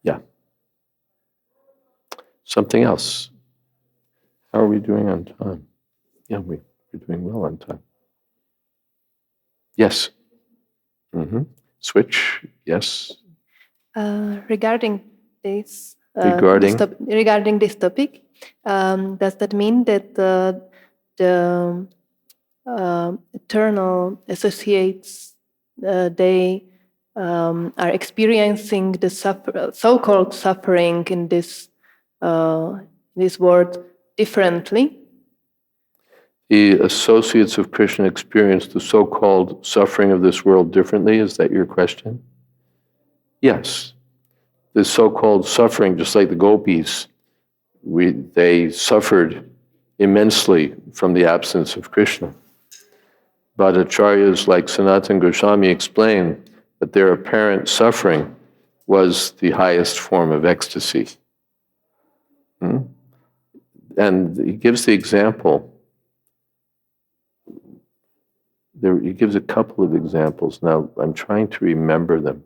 Yeah. Something else. How are we doing on time? Yeah, we're doing well on time. Yes. Switch. Yes. Regarding this, Regarding? regarding this topic, does that mean that the eternal associates they are experiencing the so-called suffering in this world differently? The associates of Krishna experience the so-called suffering of this world differently? Is that your question? Yes. The so-called suffering, just like the gopis, they suffered immensely from the absence of Krishna. But acharyas like Sanatana Goswami explain that their apparent suffering was the highest form of ecstasy. And he gives the example. He gives a couple of examples. Now, I'm trying to remember them.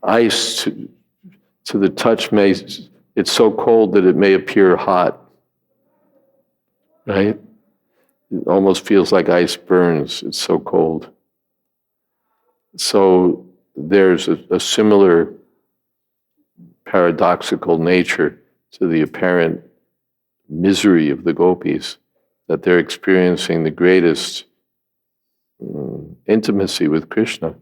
Ice to the touch it's so cold that it may appear hot, right? It almost feels like ice burns. It's so cold. So there's a similar paradoxical nature to the apparent misery of the gopis, that they're experiencing the greatest intimacy with Krishna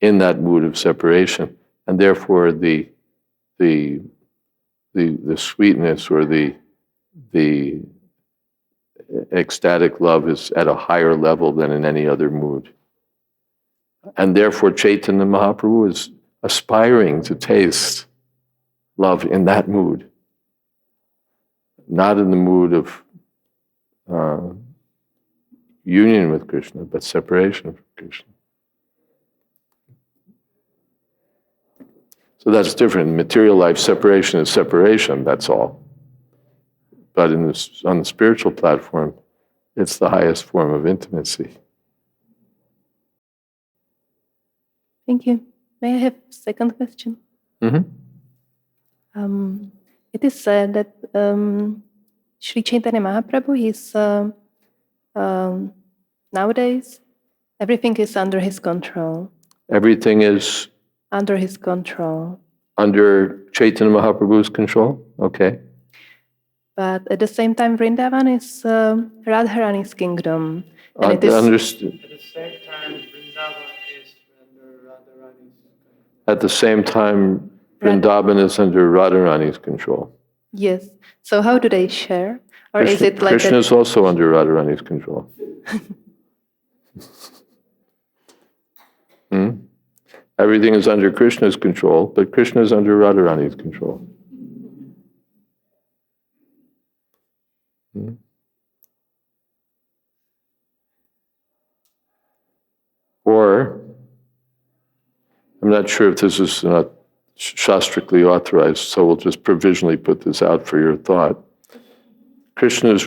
in that mood of separation, and therefore the sweetness or the ecstatic love is at a higher level than in any other mood. And therefore Chaitanya Mahaprabhu is aspiring to taste love in that mood, not in the mood of union with Krishna, but separation from Krishna. So that's different. In material life, separation is separation, that's all. But on the spiritual platform, it's the highest form of intimacy. Thank you. May I have a second question? Mm-hmm. It is said that Sri Chaitanya Mahaprabhu is nowadays everything is under his control. Everything is Under his control. under Chaitanya Mahaprabhu's control? Okay. But at the same time, Vrindavan is Radharani's kingdom. And Understood. At the same time, Vrindavan is under Radharani's control. At the same time, Vrindavan is under Radharani's control. Yes. So how do they share? Or is it like Krishna is also under Radharani's control. Everything is under Krishna's control, but Krishna is under Radharani's control. Or, I'm not sure if this is not shastrically authorized, so we'll just provisionally put this out for your thought. Krishna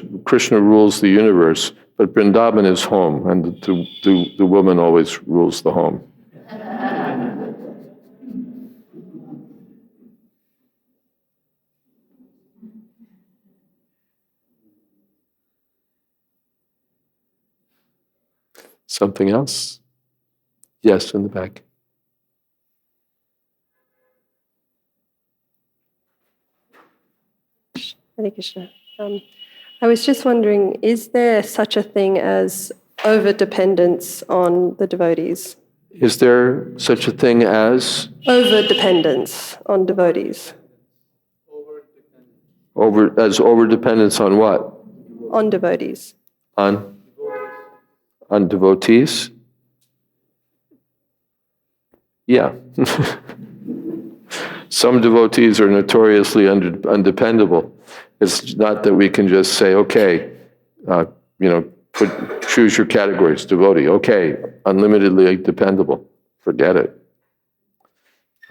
rules the universe, but Vrindavan is home, and the woman always rules the home. Something else? Yes, in the back. Hare Krishna. I was just wondering, is there such a thing as over-dependence on the devotees? Is there such a thing as? Over-dependence on devotees. As overdependence on what? On devotees. On devotees? Yeah. Some devotees are notoriously undependable. It's not that we can just say, okay, choose your categories, devotee, okay, unlimitedly dependable. Forget it.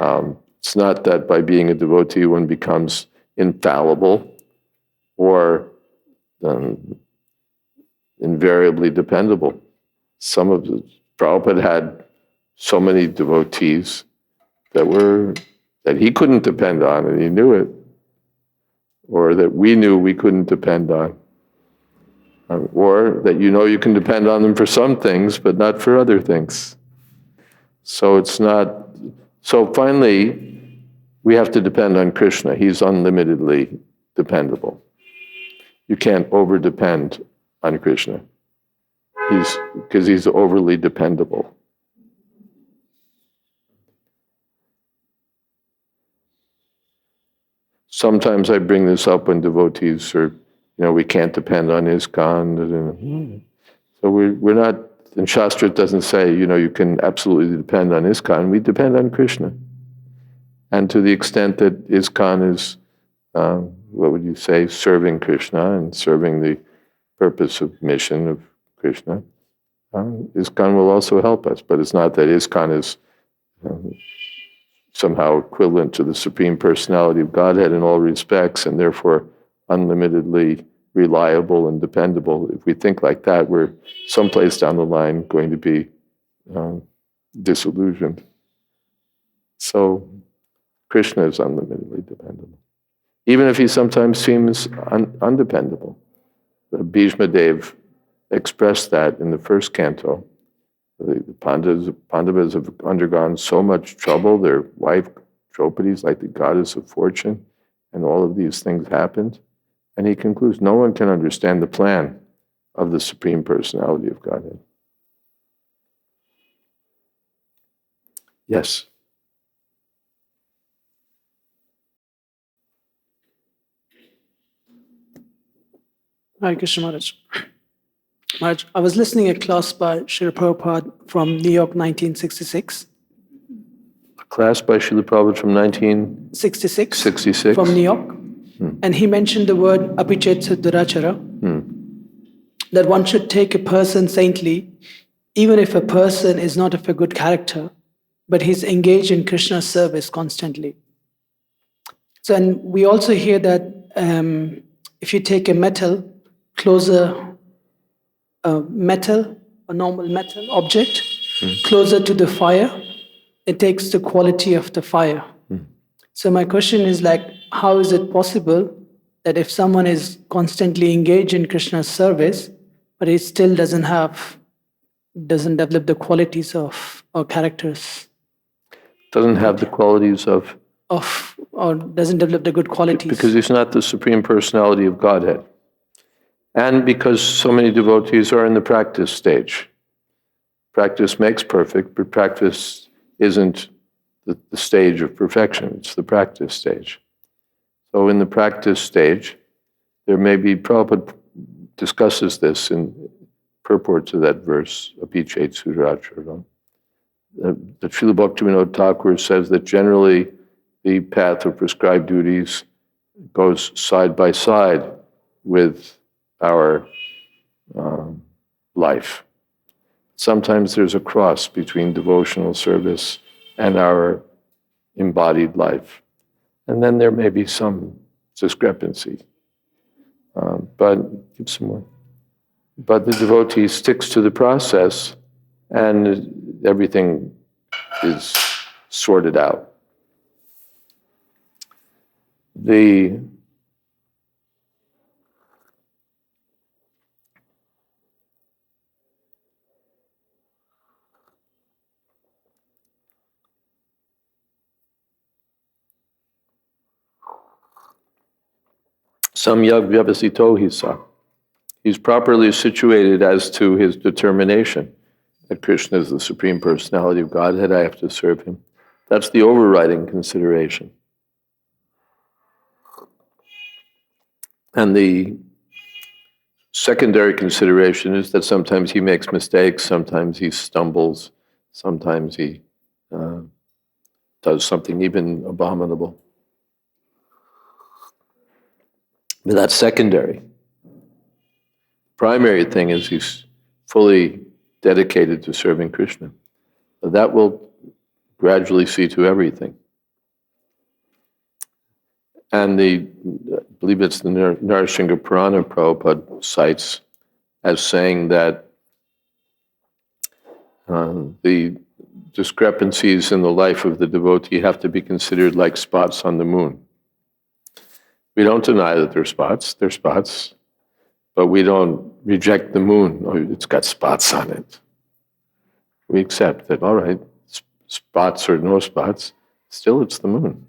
It's not that by being a devotee one becomes infallible or invariably dependable. Prabhupada had so many devotees that he couldn't depend on, and he knew it, or that we knew we couldn't depend on, or that you can depend on them for some things, but not for other things. So finally, we have to depend on Krishna. He's unlimitedly dependable. You can't over-depend on Krishna, because he's overly dependable. Sometimes I bring this up when devotees are, we can't depend on ISKCON. So we're not, and Shastra doesn't say, you can absolutely depend on ISKCON. We depend on Krishna. And to the extent that ISKCON is, serving Krishna and serving the purpose of mission of Krishna, ISKCON will also help us. But it's not that ISKCON is somehow equivalent to the Supreme Personality of Godhead in all respects, and therefore unlimitedly reliable and dependable. If we think like that, we're someplace down the line going to be disillusioned. So Krishna is unlimitedly dependable, even if he sometimes seems undependable. The Bhishma Dev expressed that in the first canto. The Pandavas have undergone so much trouble. Their wife, Draupadi, is like the goddess of fortune, and all of these things happened. And he concludes, no one can understand the plan of the Supreme Personality of Godhead. Yes? Hare Krishna Maharaj. Maharaj, I was listening a class by Srila Prabhupada from New York, 1966. A class by Srila Prabhupada from 1966? From New York. And he mentioned the word apichet durachara, that one should take a person saintly, even if a person is not of a good character, but he's engaged in Krishna's service constantly. So, and we also hear that if you take a normal metal object, closer to the fire, it takes the quality of the fire. So my question is how is it possible that if someone is constantly engaged in Krishna's service, but he still doesn't develop the qualities of or characters? Doesn't have the qualities or doesn't develop the good qualities? Because he's not the Supreme Personality of Godhead. And because so many devotees are in the practice stage. Practice makes perfect, but practice isn't the stage of perfection. It's the practice stage. So in the practice stage, there may be, Prabhupada discusses this in purport to that verse, Apichet Sudaracharam. The Srila Bhaktivinoda Thakur says that generally the path of prescribed duties goes side by side with our life. Sometimes there's a cross between devotional service and our embodied life. And then there may be some discrepancy. But give some more. But the devotee sticks to the process and everything is sorted out. Samyak vyavasito hisa. He's properly situated as to his determination that Krishna is the Supreme Personality of Godhead, I have to serve him. That's the overriding consideration. And the secondary consideration is that sometimes he makes mistakes, sometimes he stumbles, sometimes he does something even abominable. But that's secondary. Primary thing is he's fully dedicated to serving Krishna. But that will gradually see to everything. And I believe it's the Narasingha Purana Prabhupada cites as saying that the discrepancies in the life of the devotee have to be considered like spots on the moon. We don't deny that they're spots, but we don't reject the moon. Oh, it's got spots on it. We accept that, all right, spots or no spots, still it's the moon.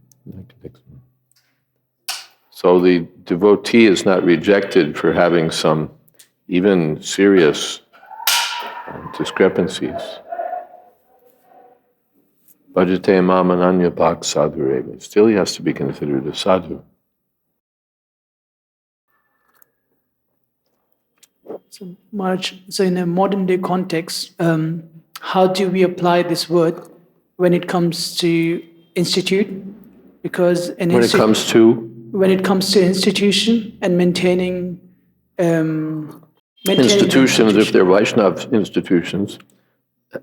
So the devotee is not rejected for having some even serious discrepancies. Bhajate mam ananya bhak sadhureva. Still he has to be considered a sadhu. So, Maharaj, so in a modern day context, how do we apply this word when it comes to institute? Because when it comes to institution and maintaining institutions, if they're Vaishnava institutions,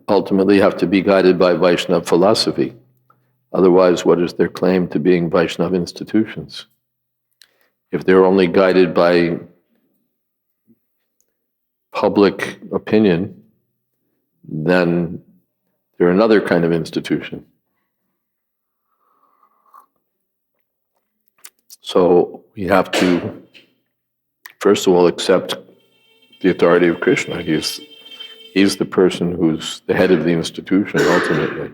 ultimately have to be guided by Vaishnava philosophy. Otherwise, what is their claim to being Vaishnava institutions? If they're only guided by public opinion, then they're another kind of institution. So we have to, first of all, accept the authority of Krishna. He's the person who's the head of the institution, ultimately.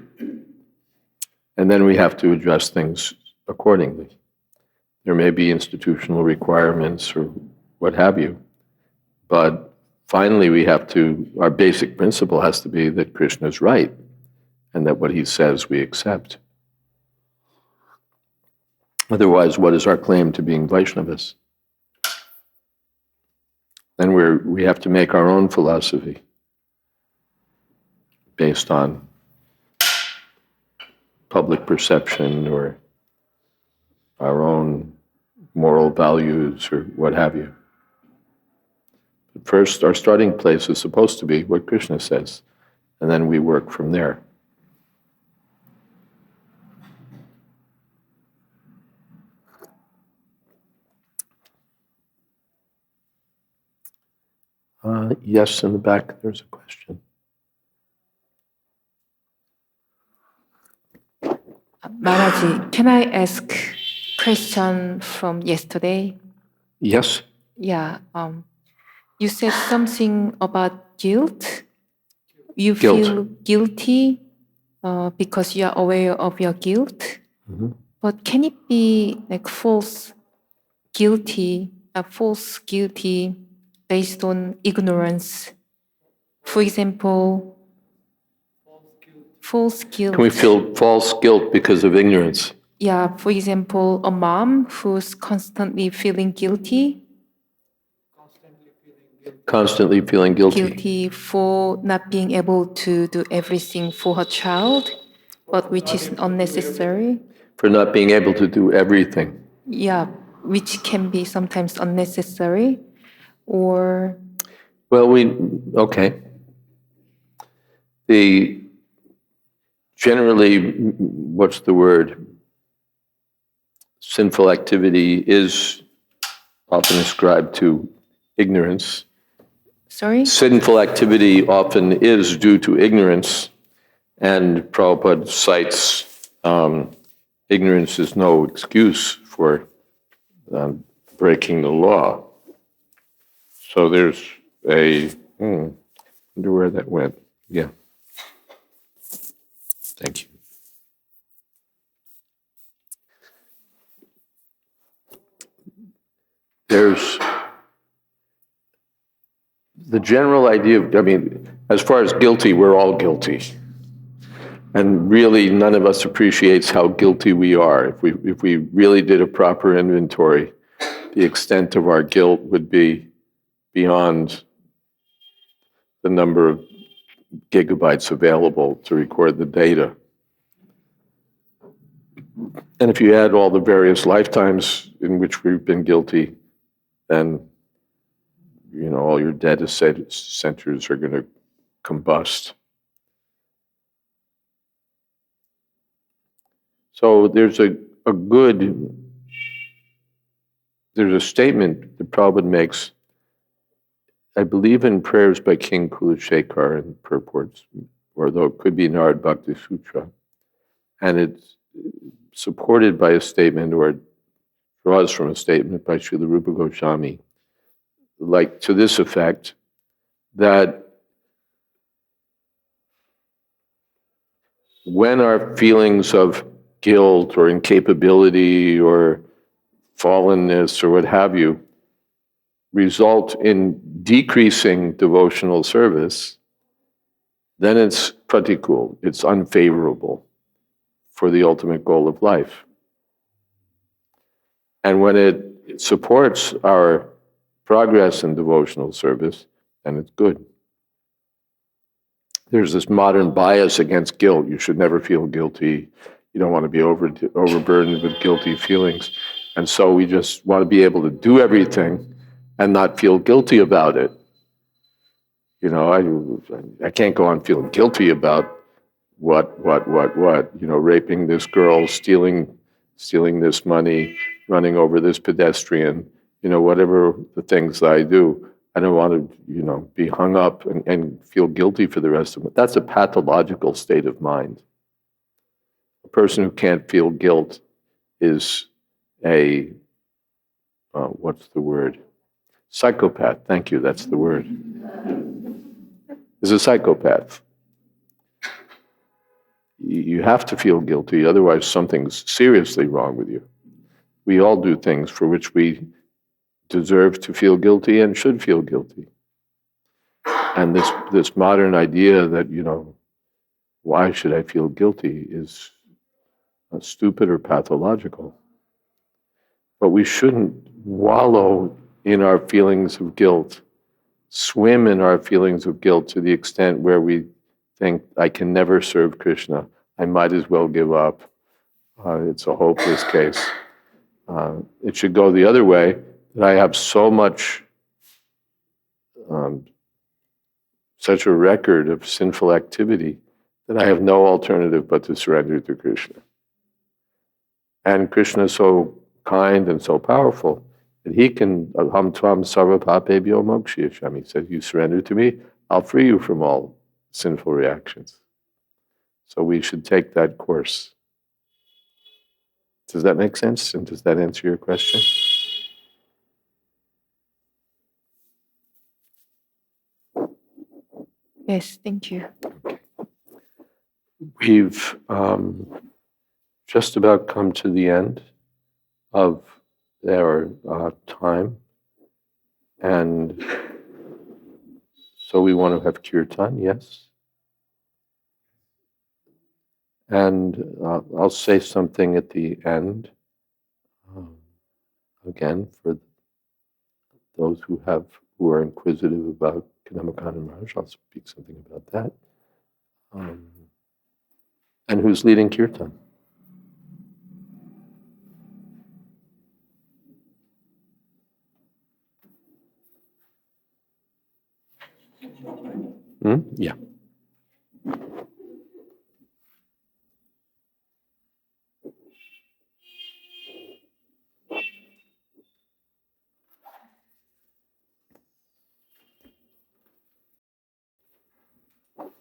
And then we have to address things accordingly. There may be institutional requirements or what have you, but finally, our basic principle has to be that Krishna is right and that what he says we accept. Otherwise, what is our claim to being Vaishnavas? Then we have to make our own philosophy based on public perception or our own moral values or what have you. But first, our starting place is supposed to be what Krishna says, and then we work from there. Yes, in the back, there's a question. Maharaji, can I ask question from yesterday? Yes. Yeah. You said something about guilt. You Guilt. feel guilty because you are aware of your guilt. Mm-hmm. But can it be like false guilty based on ignorance? For example, false guilt. Can we feel false guilt because of ignorance? Yeah, for example, a mom who's constantly feeling guilty. Constantly feeling guilty. Guilty for not being able to do everything for her child, but which is unnecessary. For not being able to do everything. Yeah, which can be sometimes unnecessary, or... Well, okay. Generally, what's the word? Sinful activity is often ascribed to ignorance. Sorry? Sinful activity often is due to ignorance, and Prabhupada cites ignorance is no excuse for breaking the law. So there's I wonder where that went. Yeah. Thank you. There's the general idea of, as far as guilty, we're all guilty. And really, none of us appreciates how guilty we are. If we really did a proper inventory, the extent of our guilt would be beyond the number of gigabytes available to record the data. And if you add all the various lifetimes in which we've been guilty, then, all your data centers are going to combust. So there's a statement that Prabhupada makes. I believe in prayers by King Kulashekar and purports, or though it could be Narad Bhakti Sutra, and it's supported by a statement, or it draws from a statement by Srila Rupa Goswami, like to this effect, that when our feelings of guilt or incapability or fallenness or what have you result in decreasing devotional service, then it's pratikul, it's unfavorable for the ultimate goal of life. And when it supports our progress in devotional service, then it's good. There's this modern bias against guilt. You should never feel guilty. You don't want to be overburdened with guilty feelings. And so we just want to be able to do everything and not feel guilty about it. I can't go on feeling guilty about what, raping this girl, stealing this money, running over this pedestrian, whatever the things that I do. I don't want to, be hung up and feel guilty for the rest of it. That's a pathological state of mind. A person who can't feel guilt is a, what's the word? Psychopath. Thank you, that's the word. Is a psychopath. You have to feel guilty, otherwise something's seriously wrong with you. We all do things for which we deserve to feel guilty and should feel guilty. And this modern idea that, why should I feel guilty is stupid or pathological. But we shouldn't wallow in our feelings of guilt, swim in our feelings of guilt to the extent where we think, I can never serve Krishna, I might as well give up. It's a hopeless case. It should go the other way, that I have so much, such a record of sinful activity that I have no alternative but to surrender to Krishna. And Krishna is so kind and so powerful that he can, Aham tvam sarva papebhyo mokshayashami. He says, you surrender to me, I'll free you from all sinful reactions. So we should take that course. Does that make sense? And does that answer your question? Yes, thank you. Okay. We've just about come to the end of our time. And so we want to have kirtan, yes? And I'll say something at the end, again, for those who are inquisitive about Kanamakan Maharaj. I'll speak something about that. And who's leading kirtan? Yeah.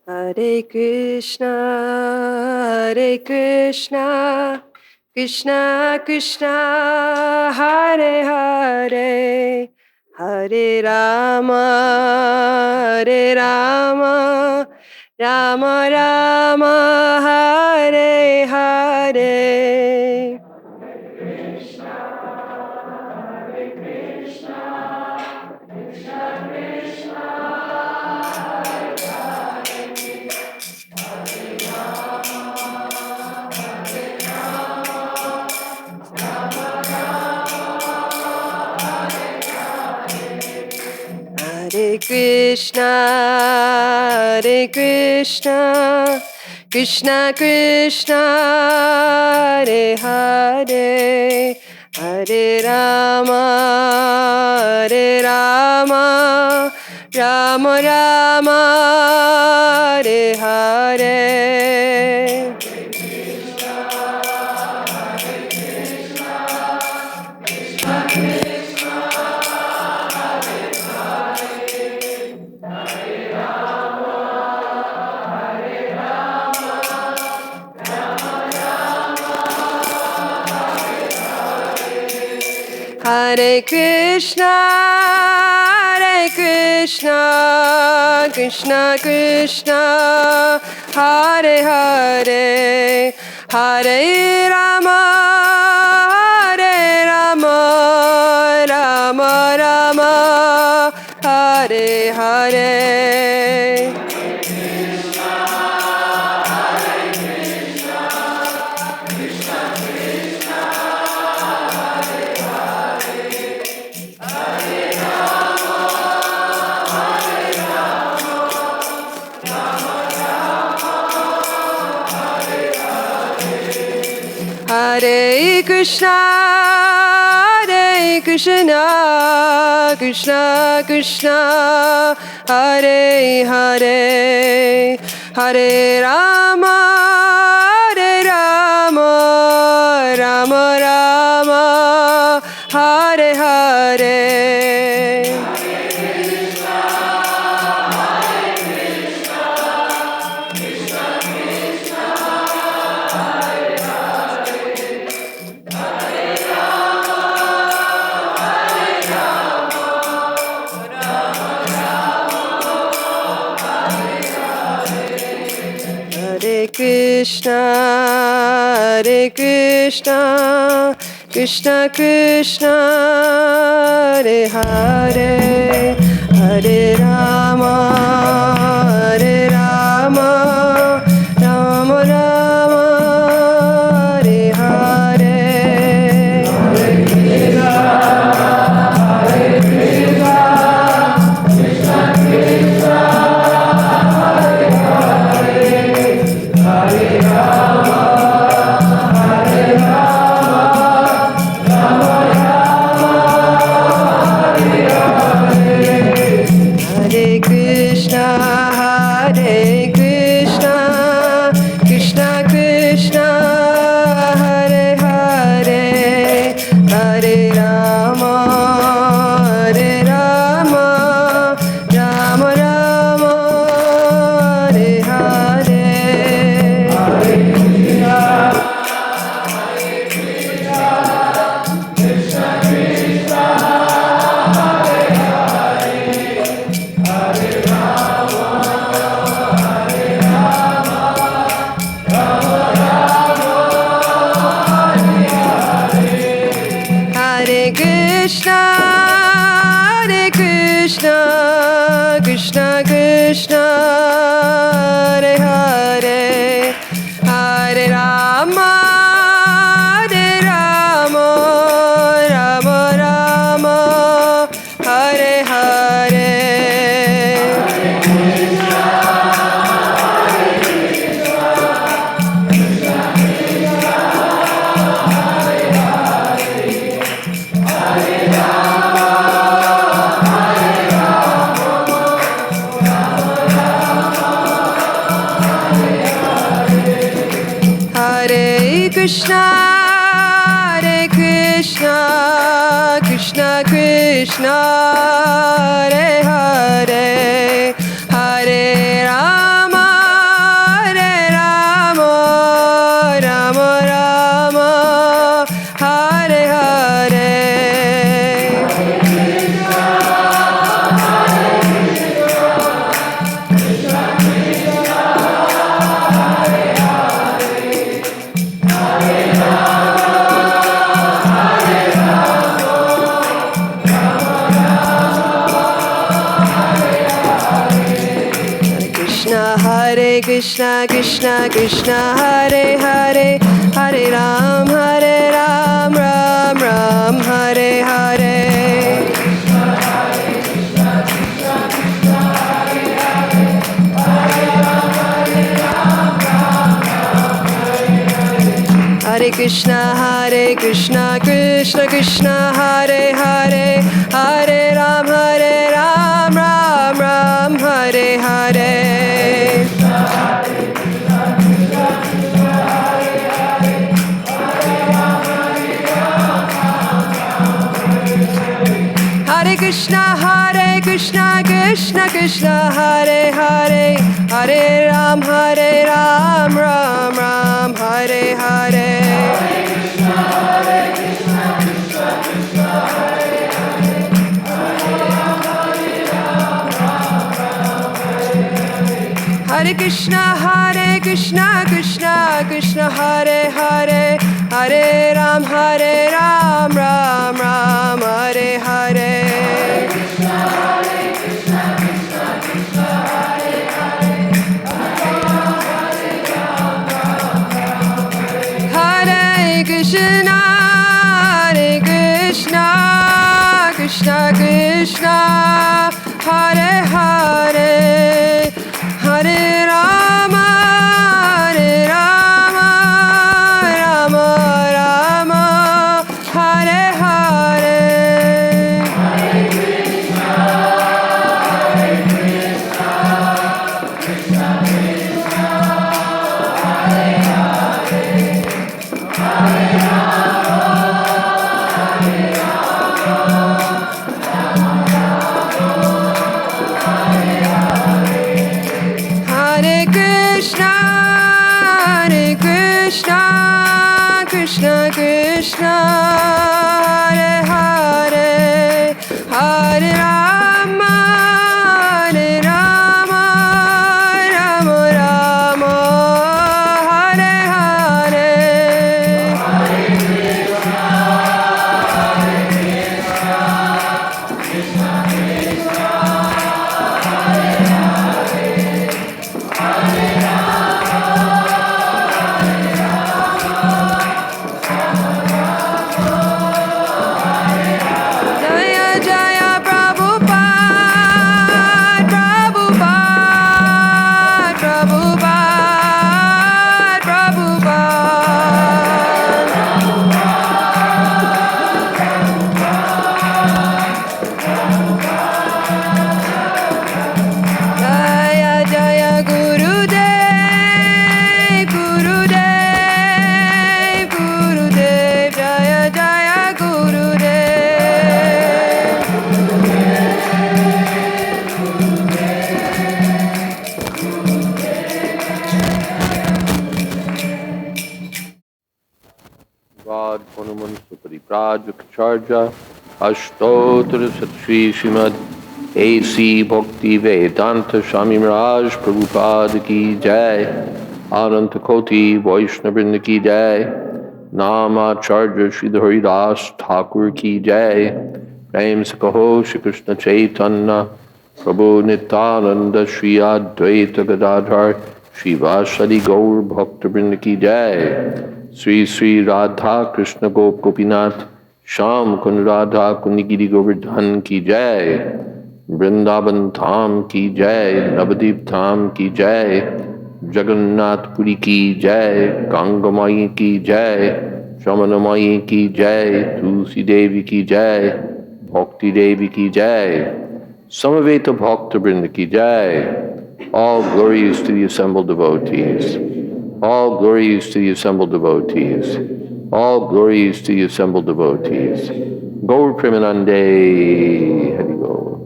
Hare Krishna, Krishna Krishna, Hare Hare, Hare Rama, Rama Rama, Hare Hare. Hare Krishna, Krishna Krishna, Hare Hare, Hare Rama, Rama Rama, Hare Hare. Hare Krishna, Krishna Krishna, Hare Hare, Hare Rama, Rama Rama, Hare Hare. Hare Krishna, Krishna Krishna, Hare Hare, Hare Rama, Rama Rama, Hare Hare. Hare Krishna, Krishna Krishna, Hare Hare, Hare Rama, Rama Rama, Hare Hare. Hare Krishna, Krishna Krishna, Hare Hare, Hare Rama, Rama Rama, Hare Hare. Hare Krishna, Krishna Krishna, Hare Hare, Hare Rama, Rama Rama, Hare Hare. Hare Krishna, Krishna Krishna, Hare Hare, Hare Rama, Rama Rama, Hare Hare. Krishna, Krishna Krishna, Hare Hare, Hare Ram, Ram Ram, Hare Hare. Hare Krishna, Krishna Krishna, Hare Hare, Hare Ram, Ram Ram, Hare Hare. Hare Krishna, Krishna Krishna, Hare Hare, Hare Ram, Ram Ram, Hare Hare. Hare Krishna, Krishna Krishna, Hare Hare, Hare Ram, Ram Ram, Hare Hare. Hare Krishna, Krishna Krishna, Hare Hare, Hare Rama, Rama Rama, Hare Hare. Hare Krishna, Krishna Krishna, Hare Hare, Hare Rama, Rama Rama, Hare Hare. Jaya Jaya Prabhupada, Prabhupada, Prabhupada, Prabhupada. Jaya Jaya Gurudev, Gurudev, Gurudev, Jaya Jaya Gurudev. God Hanuman Supariprajacharya Ashtottara Satshri Srimad A.C. Bhakti Vedanta Swami Maharaj Prabhupada Ki Jai Ananta Koti Vaishnavrinda Ki Jai Namacharya Sridhari Das Thakur Ki Jai Prem Sakaho Shri Krishna Chaitanya Prabhu Nityananda Shri Advaita Gadadhar Shri Vasadi Gaur Bhakta Ki Jai Sri Sri Radha Krishna Gop Gopinath Sham Kun Radha Kunigiri Govardhan Ki Jai Vrindavan Dham Ki Jai Navadip Dham Ki Jai Jagannath Puri Ki Jai Gangamai Ki Jai Shamanamai Ki Jai Tulsi Devi Ki Jai Bhakti Devi Ki Jai Samaveta Bhakta Vrinda Ki Jai. All glories to the assembled devotees. All glories to the assembled devotees. All glories to the assembled devotees. Gaur Premanande Haribo.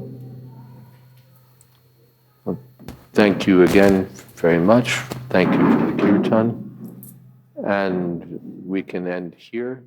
Thank you again very much. Thank you for the kirtan. And we can end here.